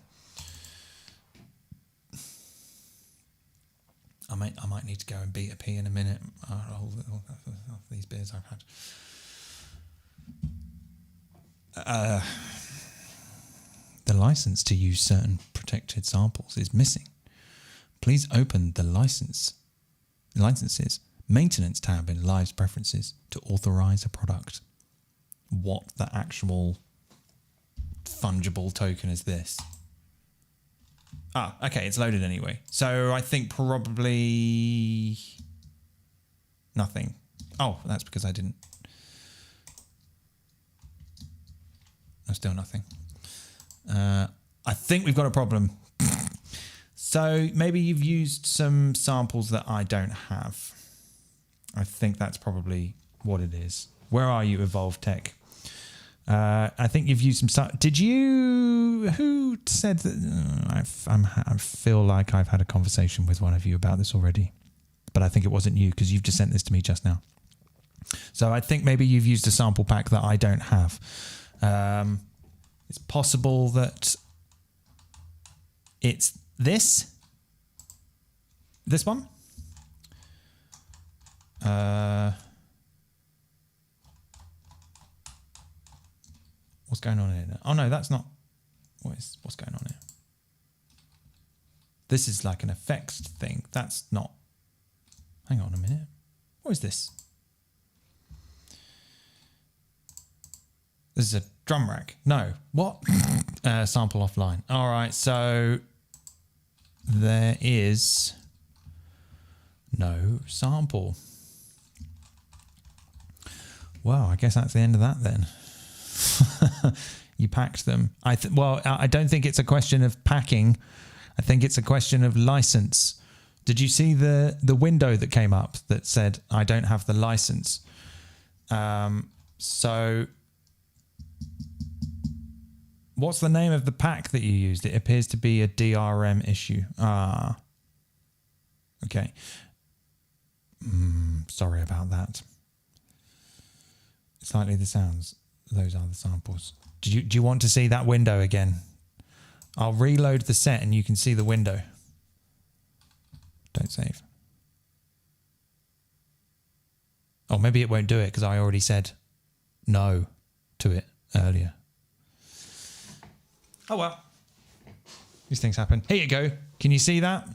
I might need to go and beat a P in a minute. These beers I've had. The license to use certain protected samples is missing. Please open the licenses maintenance tab in Live's preferences to authorize a product. What the actual fungible token is this? Ah, okay, it's loaded anyway. So I think probably nothing. Oh, that's because I didn't. No, still nothing. I think we've got a problem. So maybe you've used some samples that I don't have. I think that's probably what it is. Where are you, Evolve Tech? I think you've used some. Did you? Who said that? I feel like I've had a conversation with one of you about this already, but I think it wasn't you because you've just sent this to me just now. So I think maybe you've used a sample pack that I don't have. It's possible that it's this one. What's going on here? Oh no, that's not. What's going on here? This is like an effects thing. That's not. Hang on a minute. What is this? This is a drum rack. No. What? Sample offline. All right. So there is no sample. Well, I guess that's the end of that then. You packed them. Well, I don't think it's a question of packing. I think it's a question of license. Did you see the window that came up that said, I don't have the license? So what's the name of the pack that you used? It appears to be a DRM issue. Ah, okay. Sorry about that. Slightly the sounds. Those are the samples. Do you want to see that window again? I'll reload the set and you can see the window. Don't save. Oh, maybe it won't do it because I already said no to it earlier. Oh well. These things happen. Here you go. Can you see that?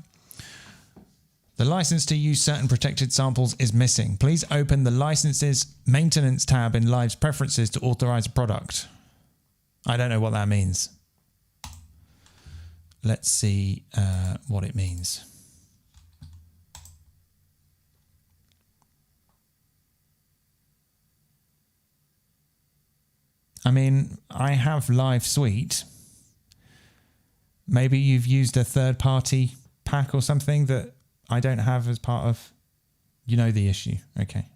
The license to use certain protected samples is missing. Please open the licenses maintenance tab in Live's preferences to authorize a product. I don't know what that means. Let's see what it means. I mean, I have Live Suite. Maybe you've used a third-party pack or something that I don't have as part of, you know, the issue. Okay.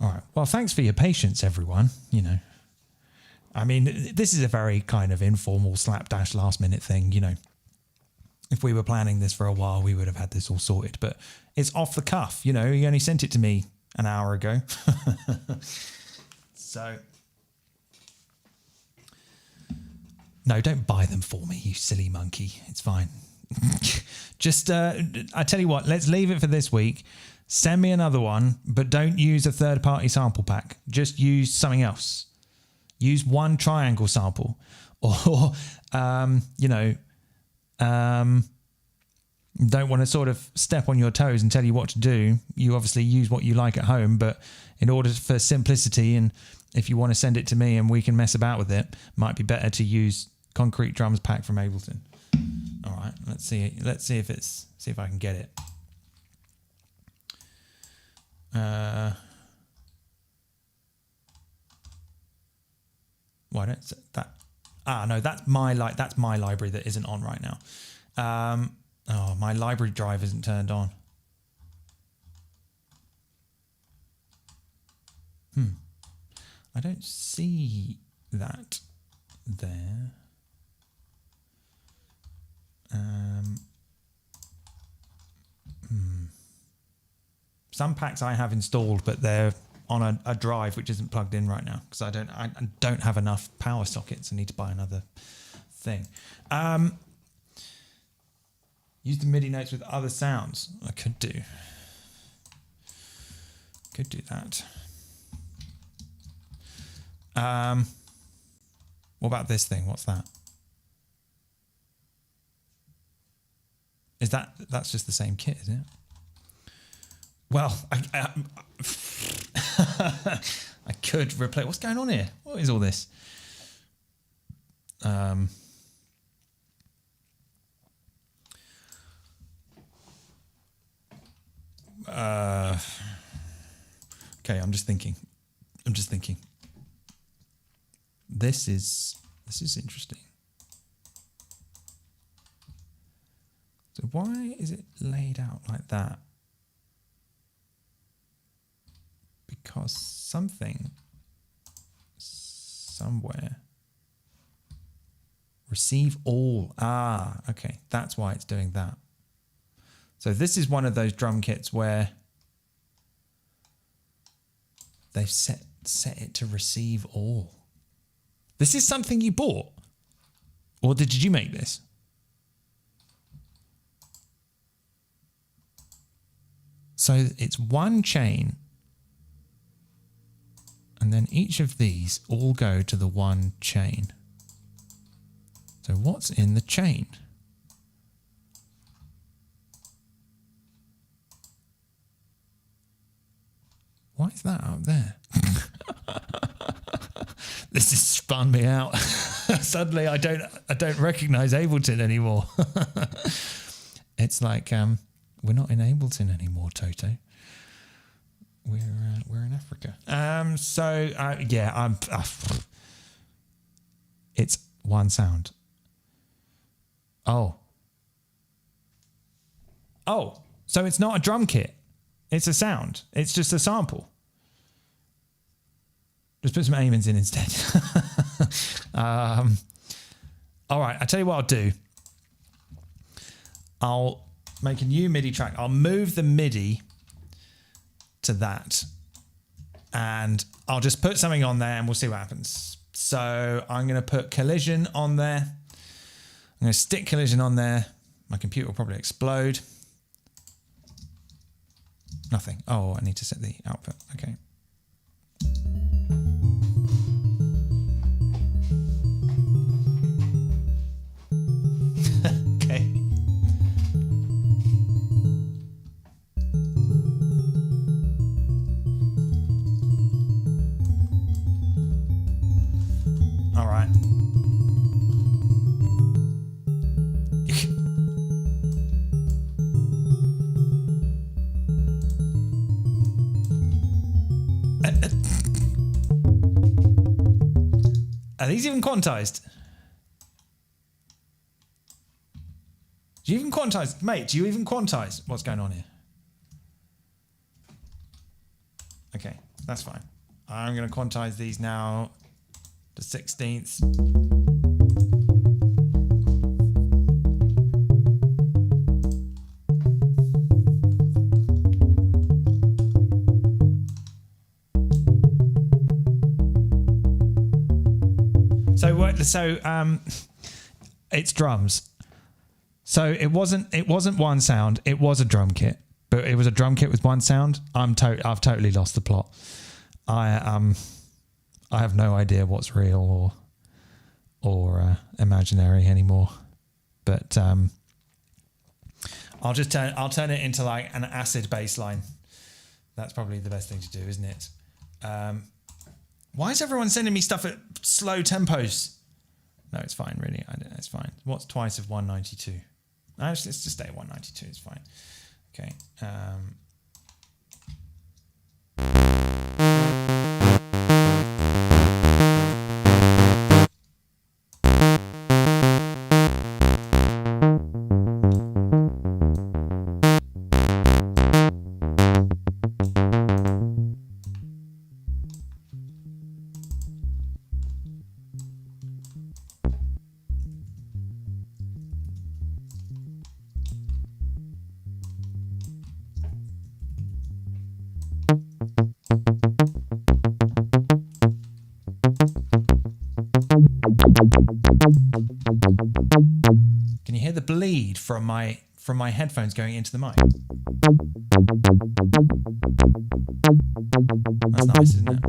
All right. Well, thanks for your patience, everyone. You know, I mean, this is a very kind of informal slapdash last minute thing. You know, if we were planning this for a while, we would have had this all sorted, but it's off the cuff. You know, you only sent it to me an hour ago. So no, don't buy them for me, you silly monkey. It's fine. Just, I tell you what, let's leave it for this week. Send me another one, but don't use a third-party sample pack. Just use something else. Use one triangle sample, or you know, don't want to sort of step on your toes and tell you what to do. You obviously use what you like at home, but in order for simplicity, and if you want to send it to me and we can mess about with it, might be better to use Concrete Drums Pack from Ableton. All right, let's see if I can get it. Why don't that? No, that's my library that isn't on right now. Oh, my library drive isn't turned on. I don't see that there. Some packs I have installed, but they're on a drive which isn't plugged in right now because I don't have enough power sockets. I need to buy another thing. Use the MIDI notes with other sounds. I could do that. What about this thing? What's that? That's just the same kit, isn't it? Well, I could replace. What's going on here? What is all this? Okay, I'm just thinking. This is interesting. So why is it laid out like that? Because something somewhere receive all. Okay, that's why it's doing that. So this is one of those drum kits where they've set it to receive all. This is something you bought, or did you make this? So it's one chain, and then each of these all go to the one chain. So what's in the chain? Why is that up there? This has spun me out. Suddenly I don't recognize Ableton anymore. It's like we're not in Ableton anymore, Toto. We're in Africa. It's one sound. Oh, so it's not a drum kit. It's a sound. It's just a sample. Just put some amens in instead. All right, I'll tell you what I'll do. I'll make a new MIDI track. I'll move the MIDI to that, and I'll just put something on there and we'll see what happens. So I'm going to put Collision on there. I'm going to stick Collision on there. My computer will probably explode. Nothing. Oh, I need to set the output. Okay. Okay. All right. Are these even quantized? Do you even quantize? Mate, do you even quantize what's going on here? Okay, that's fine. I'm going to quantize these now to 16ths. So it's drums. So it wasn't one sound. It was a drum kit, but it was a drum kit with one sound. I've totally lost the plot. I have no idea what's real or imaginary anymore. But I'll turn it into like an acid bass line. That's probably the best thing to do, isn't it? Why is everyone sending me stuff at slow tempos? No, it's fine, really. It's fine. What's twice of 192? No, let's just stay at 192. It's fine. Okay. Can you hear the bleed from my headphones going into the mic? That's nice, isn't it?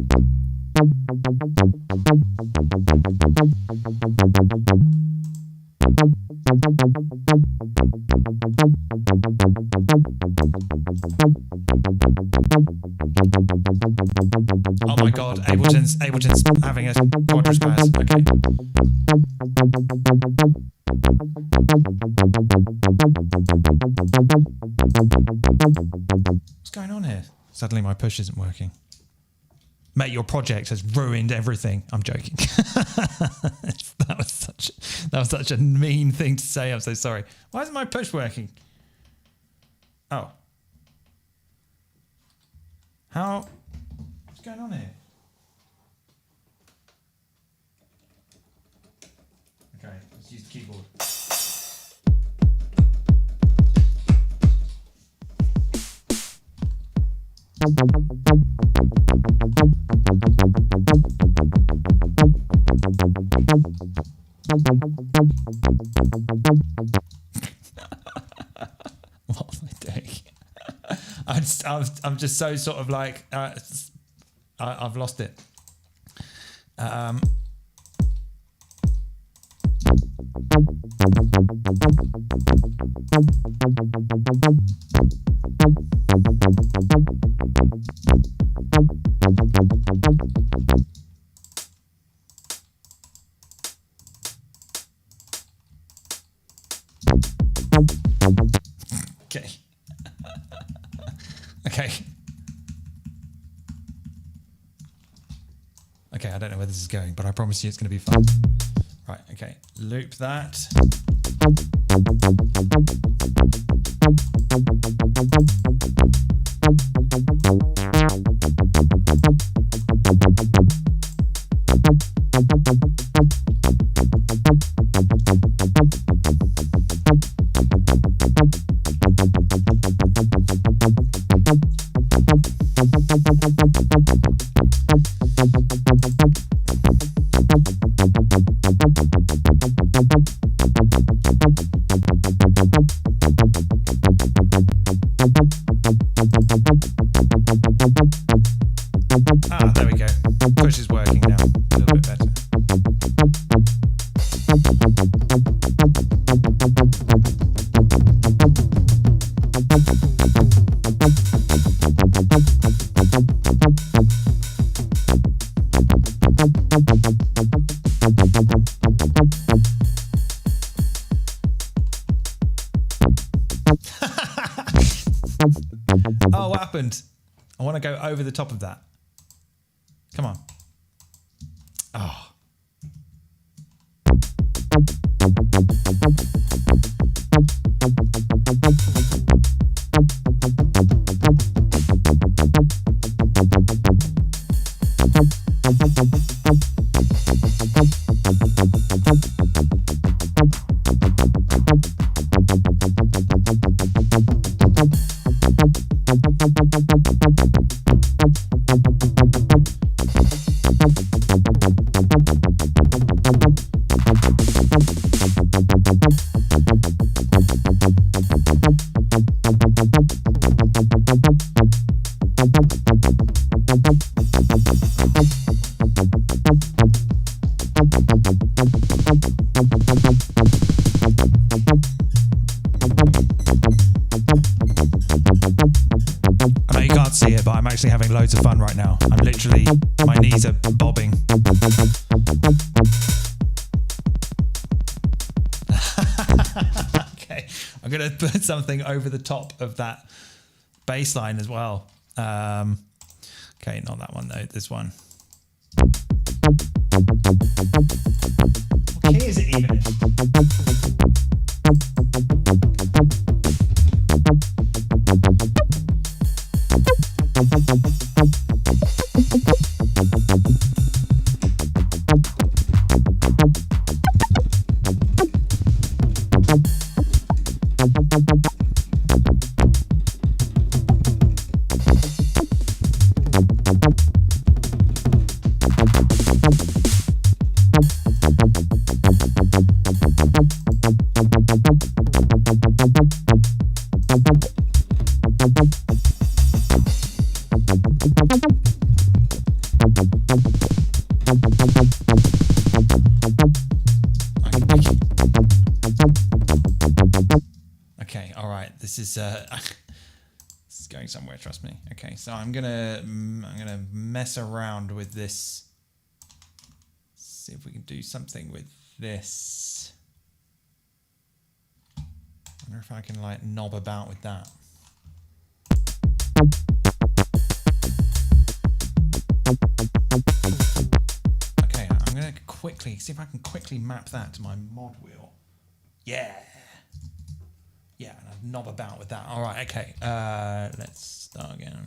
Oh my god, Ableton's having a quadruspaz. Okay. What's going on here? Suddenly my push isn't working. Mate, your project has ruined everything. I'm joking. That was such a mean thing to say. I'm so sorry. Why isn't my push working? Oh. How? What's going on here? Okay, let's use the keyboard. What am I doing? I'm just so sort of like I've lost it. Okay. Okay. Okay, I don't know where this is going, but I promise you it's going to be fun. Right, okay. Loop that. Ah, there we go. Push is working now. A little bit better. Oh, what happened? I want to go over the top of that. Come on. Oh. actually having loads of fun right now. I'm literally, my knees are bobbing. Okay, I'm gonna put something over the top of that bass line as well. Okay, not that one though, this one. What key is it even in? Okay, all right. This is this is going somewhere. Trust me. Okay, so I'm gonna mess around with this. See if we can do something with this. I wonder if I can like knob about with that. Okay, I'm gonna quickly see if I can quickly map that to my mod wheel. Yeah. Yeah, and I'll knob about with that. All right, okay. Let's start again.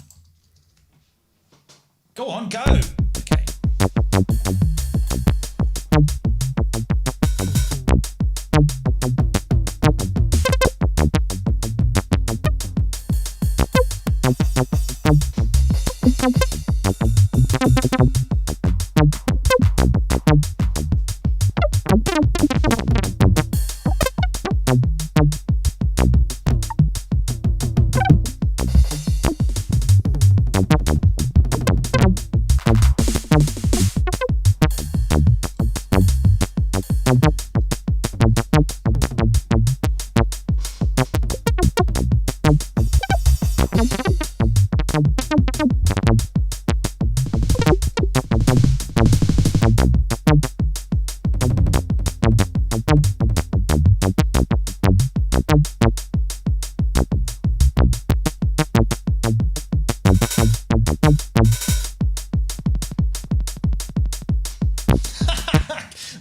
Go on, go! Okay.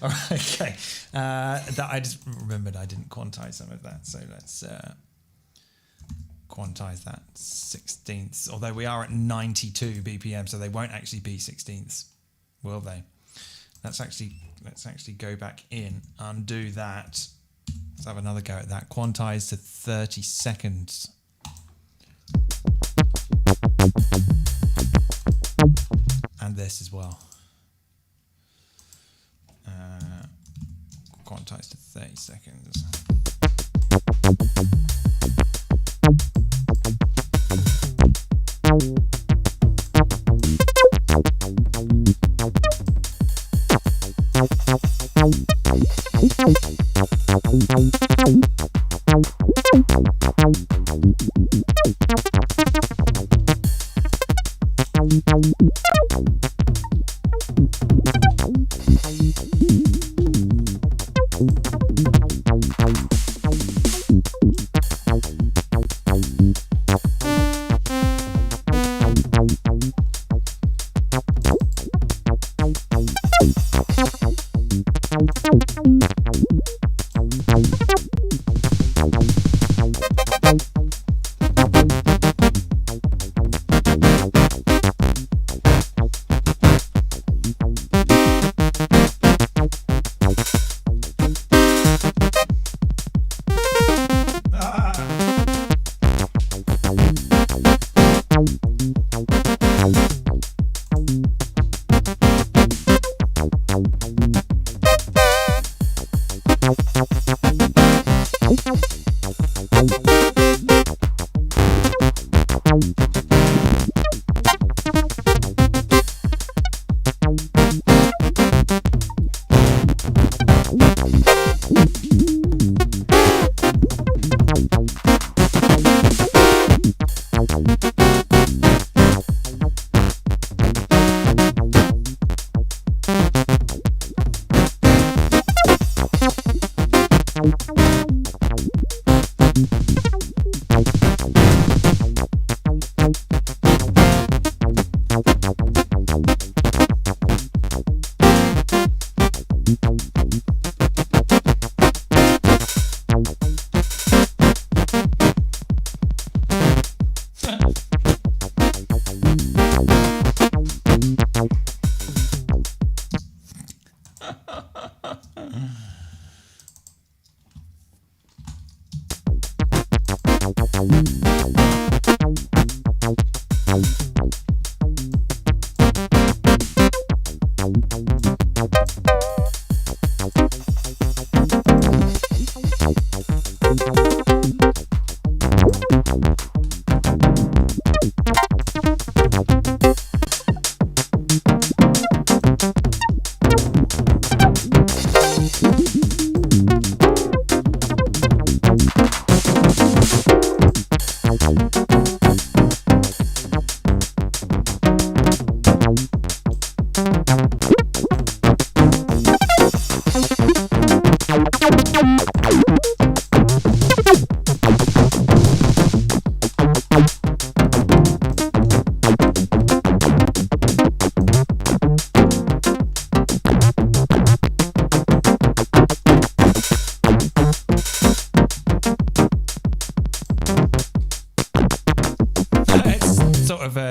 All right, okay. That I just remembered I didn't quantize some of that, so let's quantize that 16ths. Although we are at 92 BPM, so they won't actually be 16ths, will they? Let's actually go back in, undo that. Let's have another go at that. Quantize to 30 seconds. And this as well. Quantize to 30 seconds.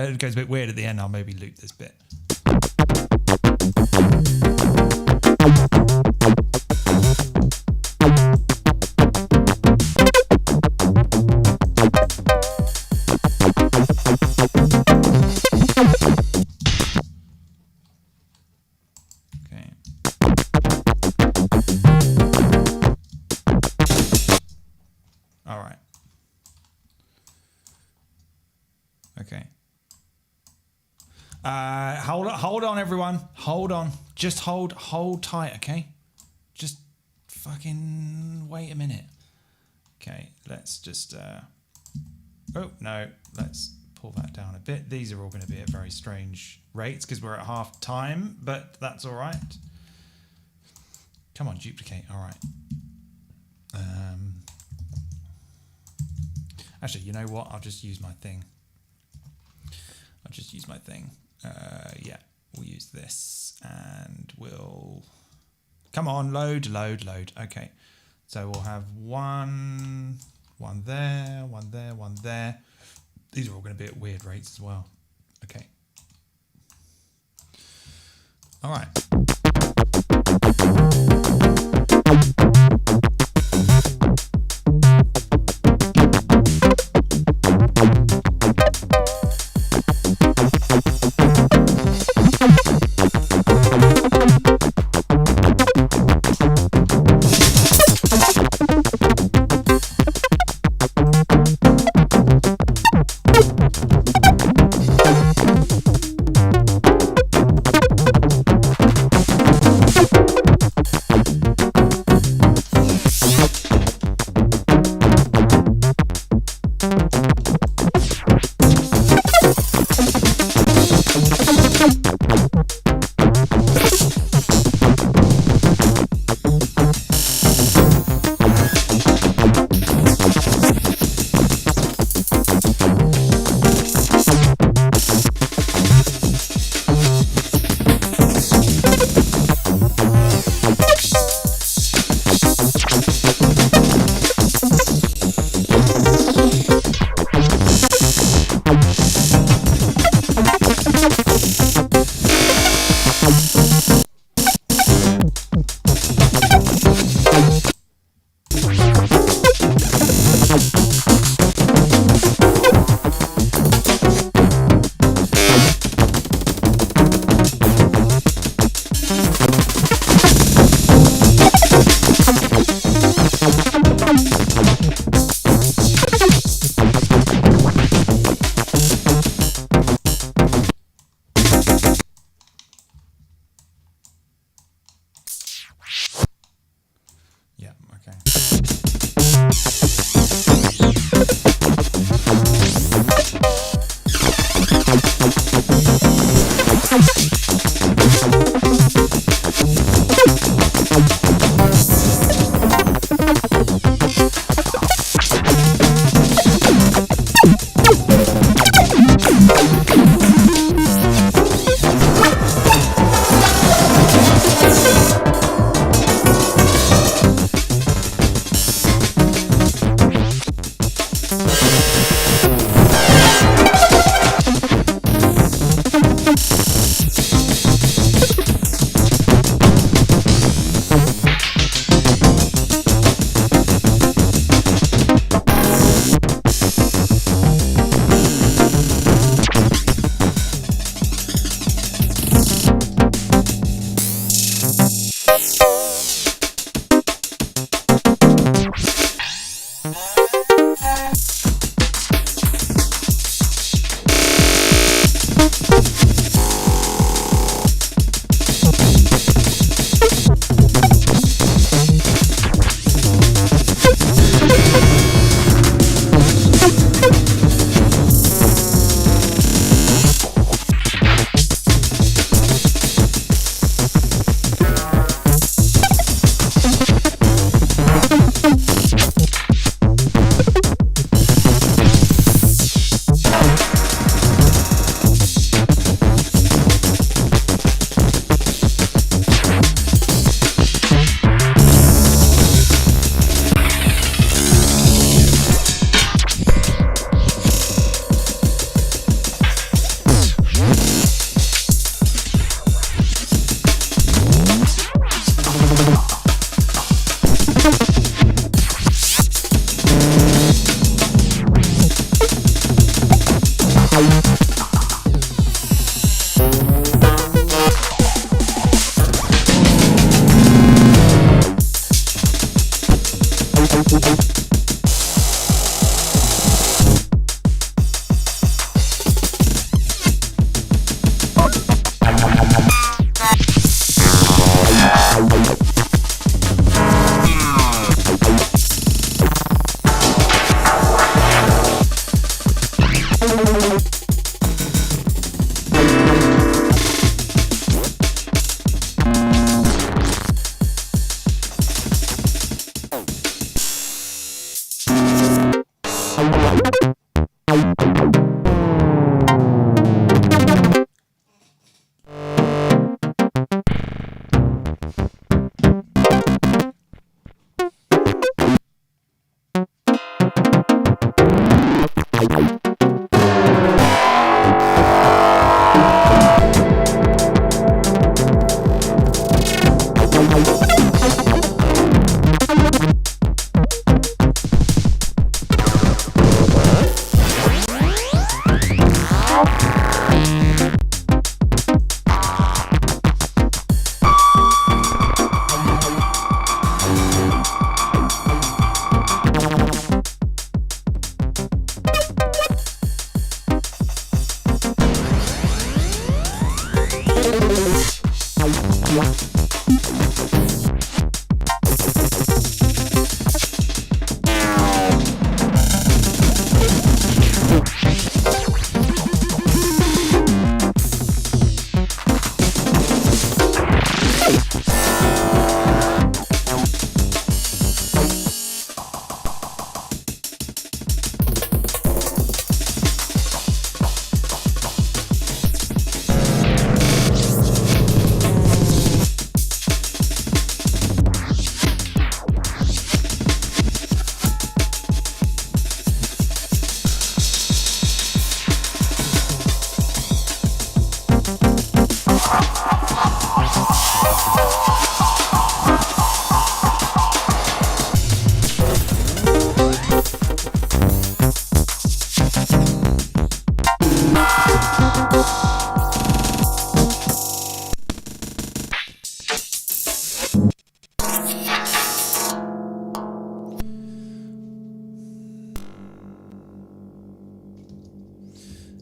It goes a bit weird at the end. I'll maybe loop this bit. Okay. All right. Okay. Hold on, everyone. Hold on. Just hold tight, okay? Just fucking wait a minute. Okay, let's just... oh, no. Let's pull that down a bit. These are all going to be at very strange rates because we're at half time, but that's all right. Come on, duplicate. All right. Actually, you know what? I'll just use my thing. Yeah, we'll use this and we'll... Come on, load. Okay. So we'll have one there, one there. These are all going to be at weird rates as well. Okay. All right.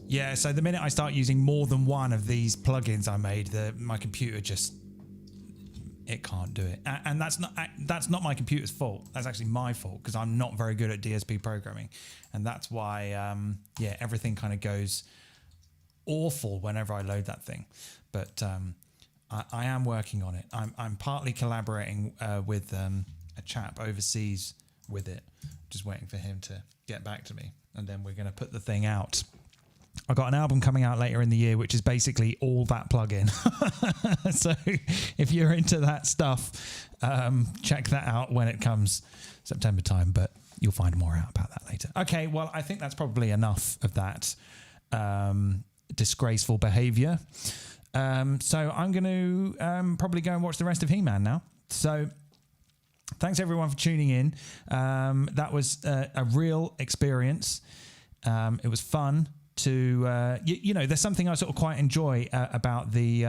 Yeah, so the minute I start using more than one of these plugins I made, my computer just, it can't do it. And that's not my computer's fault. That's actually my fault because I'm not very good at DSP programming. And that's why, yeah, everything kind of goes awful whenever I load that thing. But I am working on it. I'm partly collaborating with a chap overseas with it. Just waiting for him to get back to me. And then we're going to put the thing out. I've got an album coming out later in the year, which is basically all that plugin. So if you're into that stuff, check that out when it comes September time, but you'll find more out about that later. Okay, well, I think that's probably enough of that disgraceful behavior. So I'm going to probably go and watch the rest of He-Man now. So thanks everyone for tuning in. That was a real experience. It was fun. To you know, there's something I sort of quite enjoy about the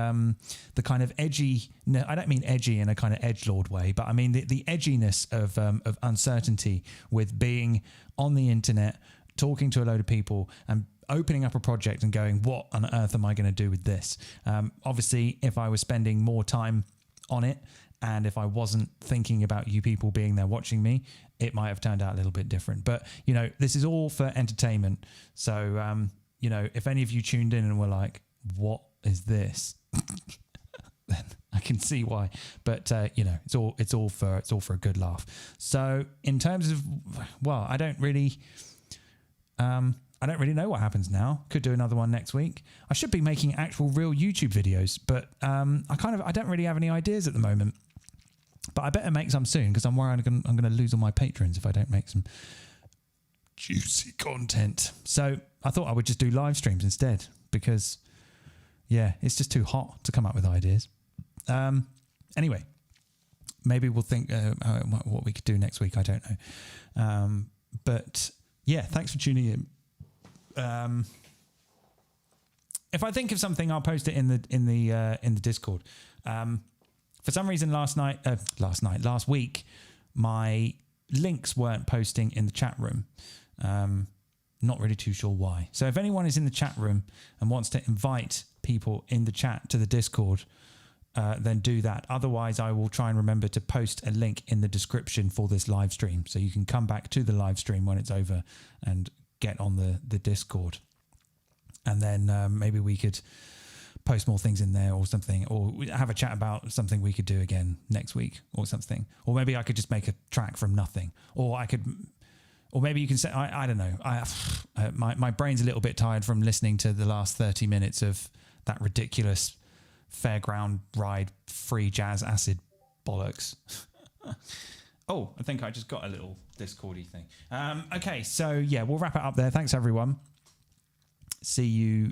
kind of edgy. No, I don't mean edgy in a kind of edgelord way, but I mean the edginess of uncertainty with being on the internet, talking to a load of people, and opening up a project and going, what on earth am I going to do with this? Obviously, if I was spending more time on it, and if I wasn't thinking about you people being there watching me, it might have turned out a little bit different. But, you know, this is all for entertainment. So, you know, if any of you tuned in and were like, what is this? Then I can see why. But, you know, it's all for a good laugh. So in terms of, well, I don't really know what happens now. Could do another one next week. I should be making actual real YouTube videos, but I don't really have any ideas at the moment. But I better make some soon because I'm worried I'm going to lose all my patrons if I don't make some juicy content. So I thought I would just do live streams instead because, yeah, it's just too hot to come up with ideas. Anyway, maybe we'll think what we could do next week. I don't know. But yeah, thanks for tuning in. If I think of something, I'll post it in the Discord. For some reason, last week, my links weren't posting in the chat room. Not really too sure why. So if anyone is in the chat room and wants to invite people in the chat to the Discord, then do that. Otherwise, I will try and remember to post a link in the description for this live stream. So you can come back to the live stream when it's over and get on the Discord. And then maybe we could post more things in there or something, or have a chat about something we could do again next week or something. Or maybe I could just make a track from nothing, or I could Or maybe you can say, I don't know. My brain's a little bit tired from listening to the last 30 minutes of that ridiculous fairground ride free jazz acid bollocks. Oh, I think I just got a little Discordy thing. Okay, so yeah, we'll wrap it up there. Thanks, everyone. See you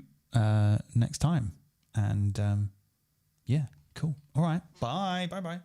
next time. And yeah, cool. All right. Bye. Bye-bye.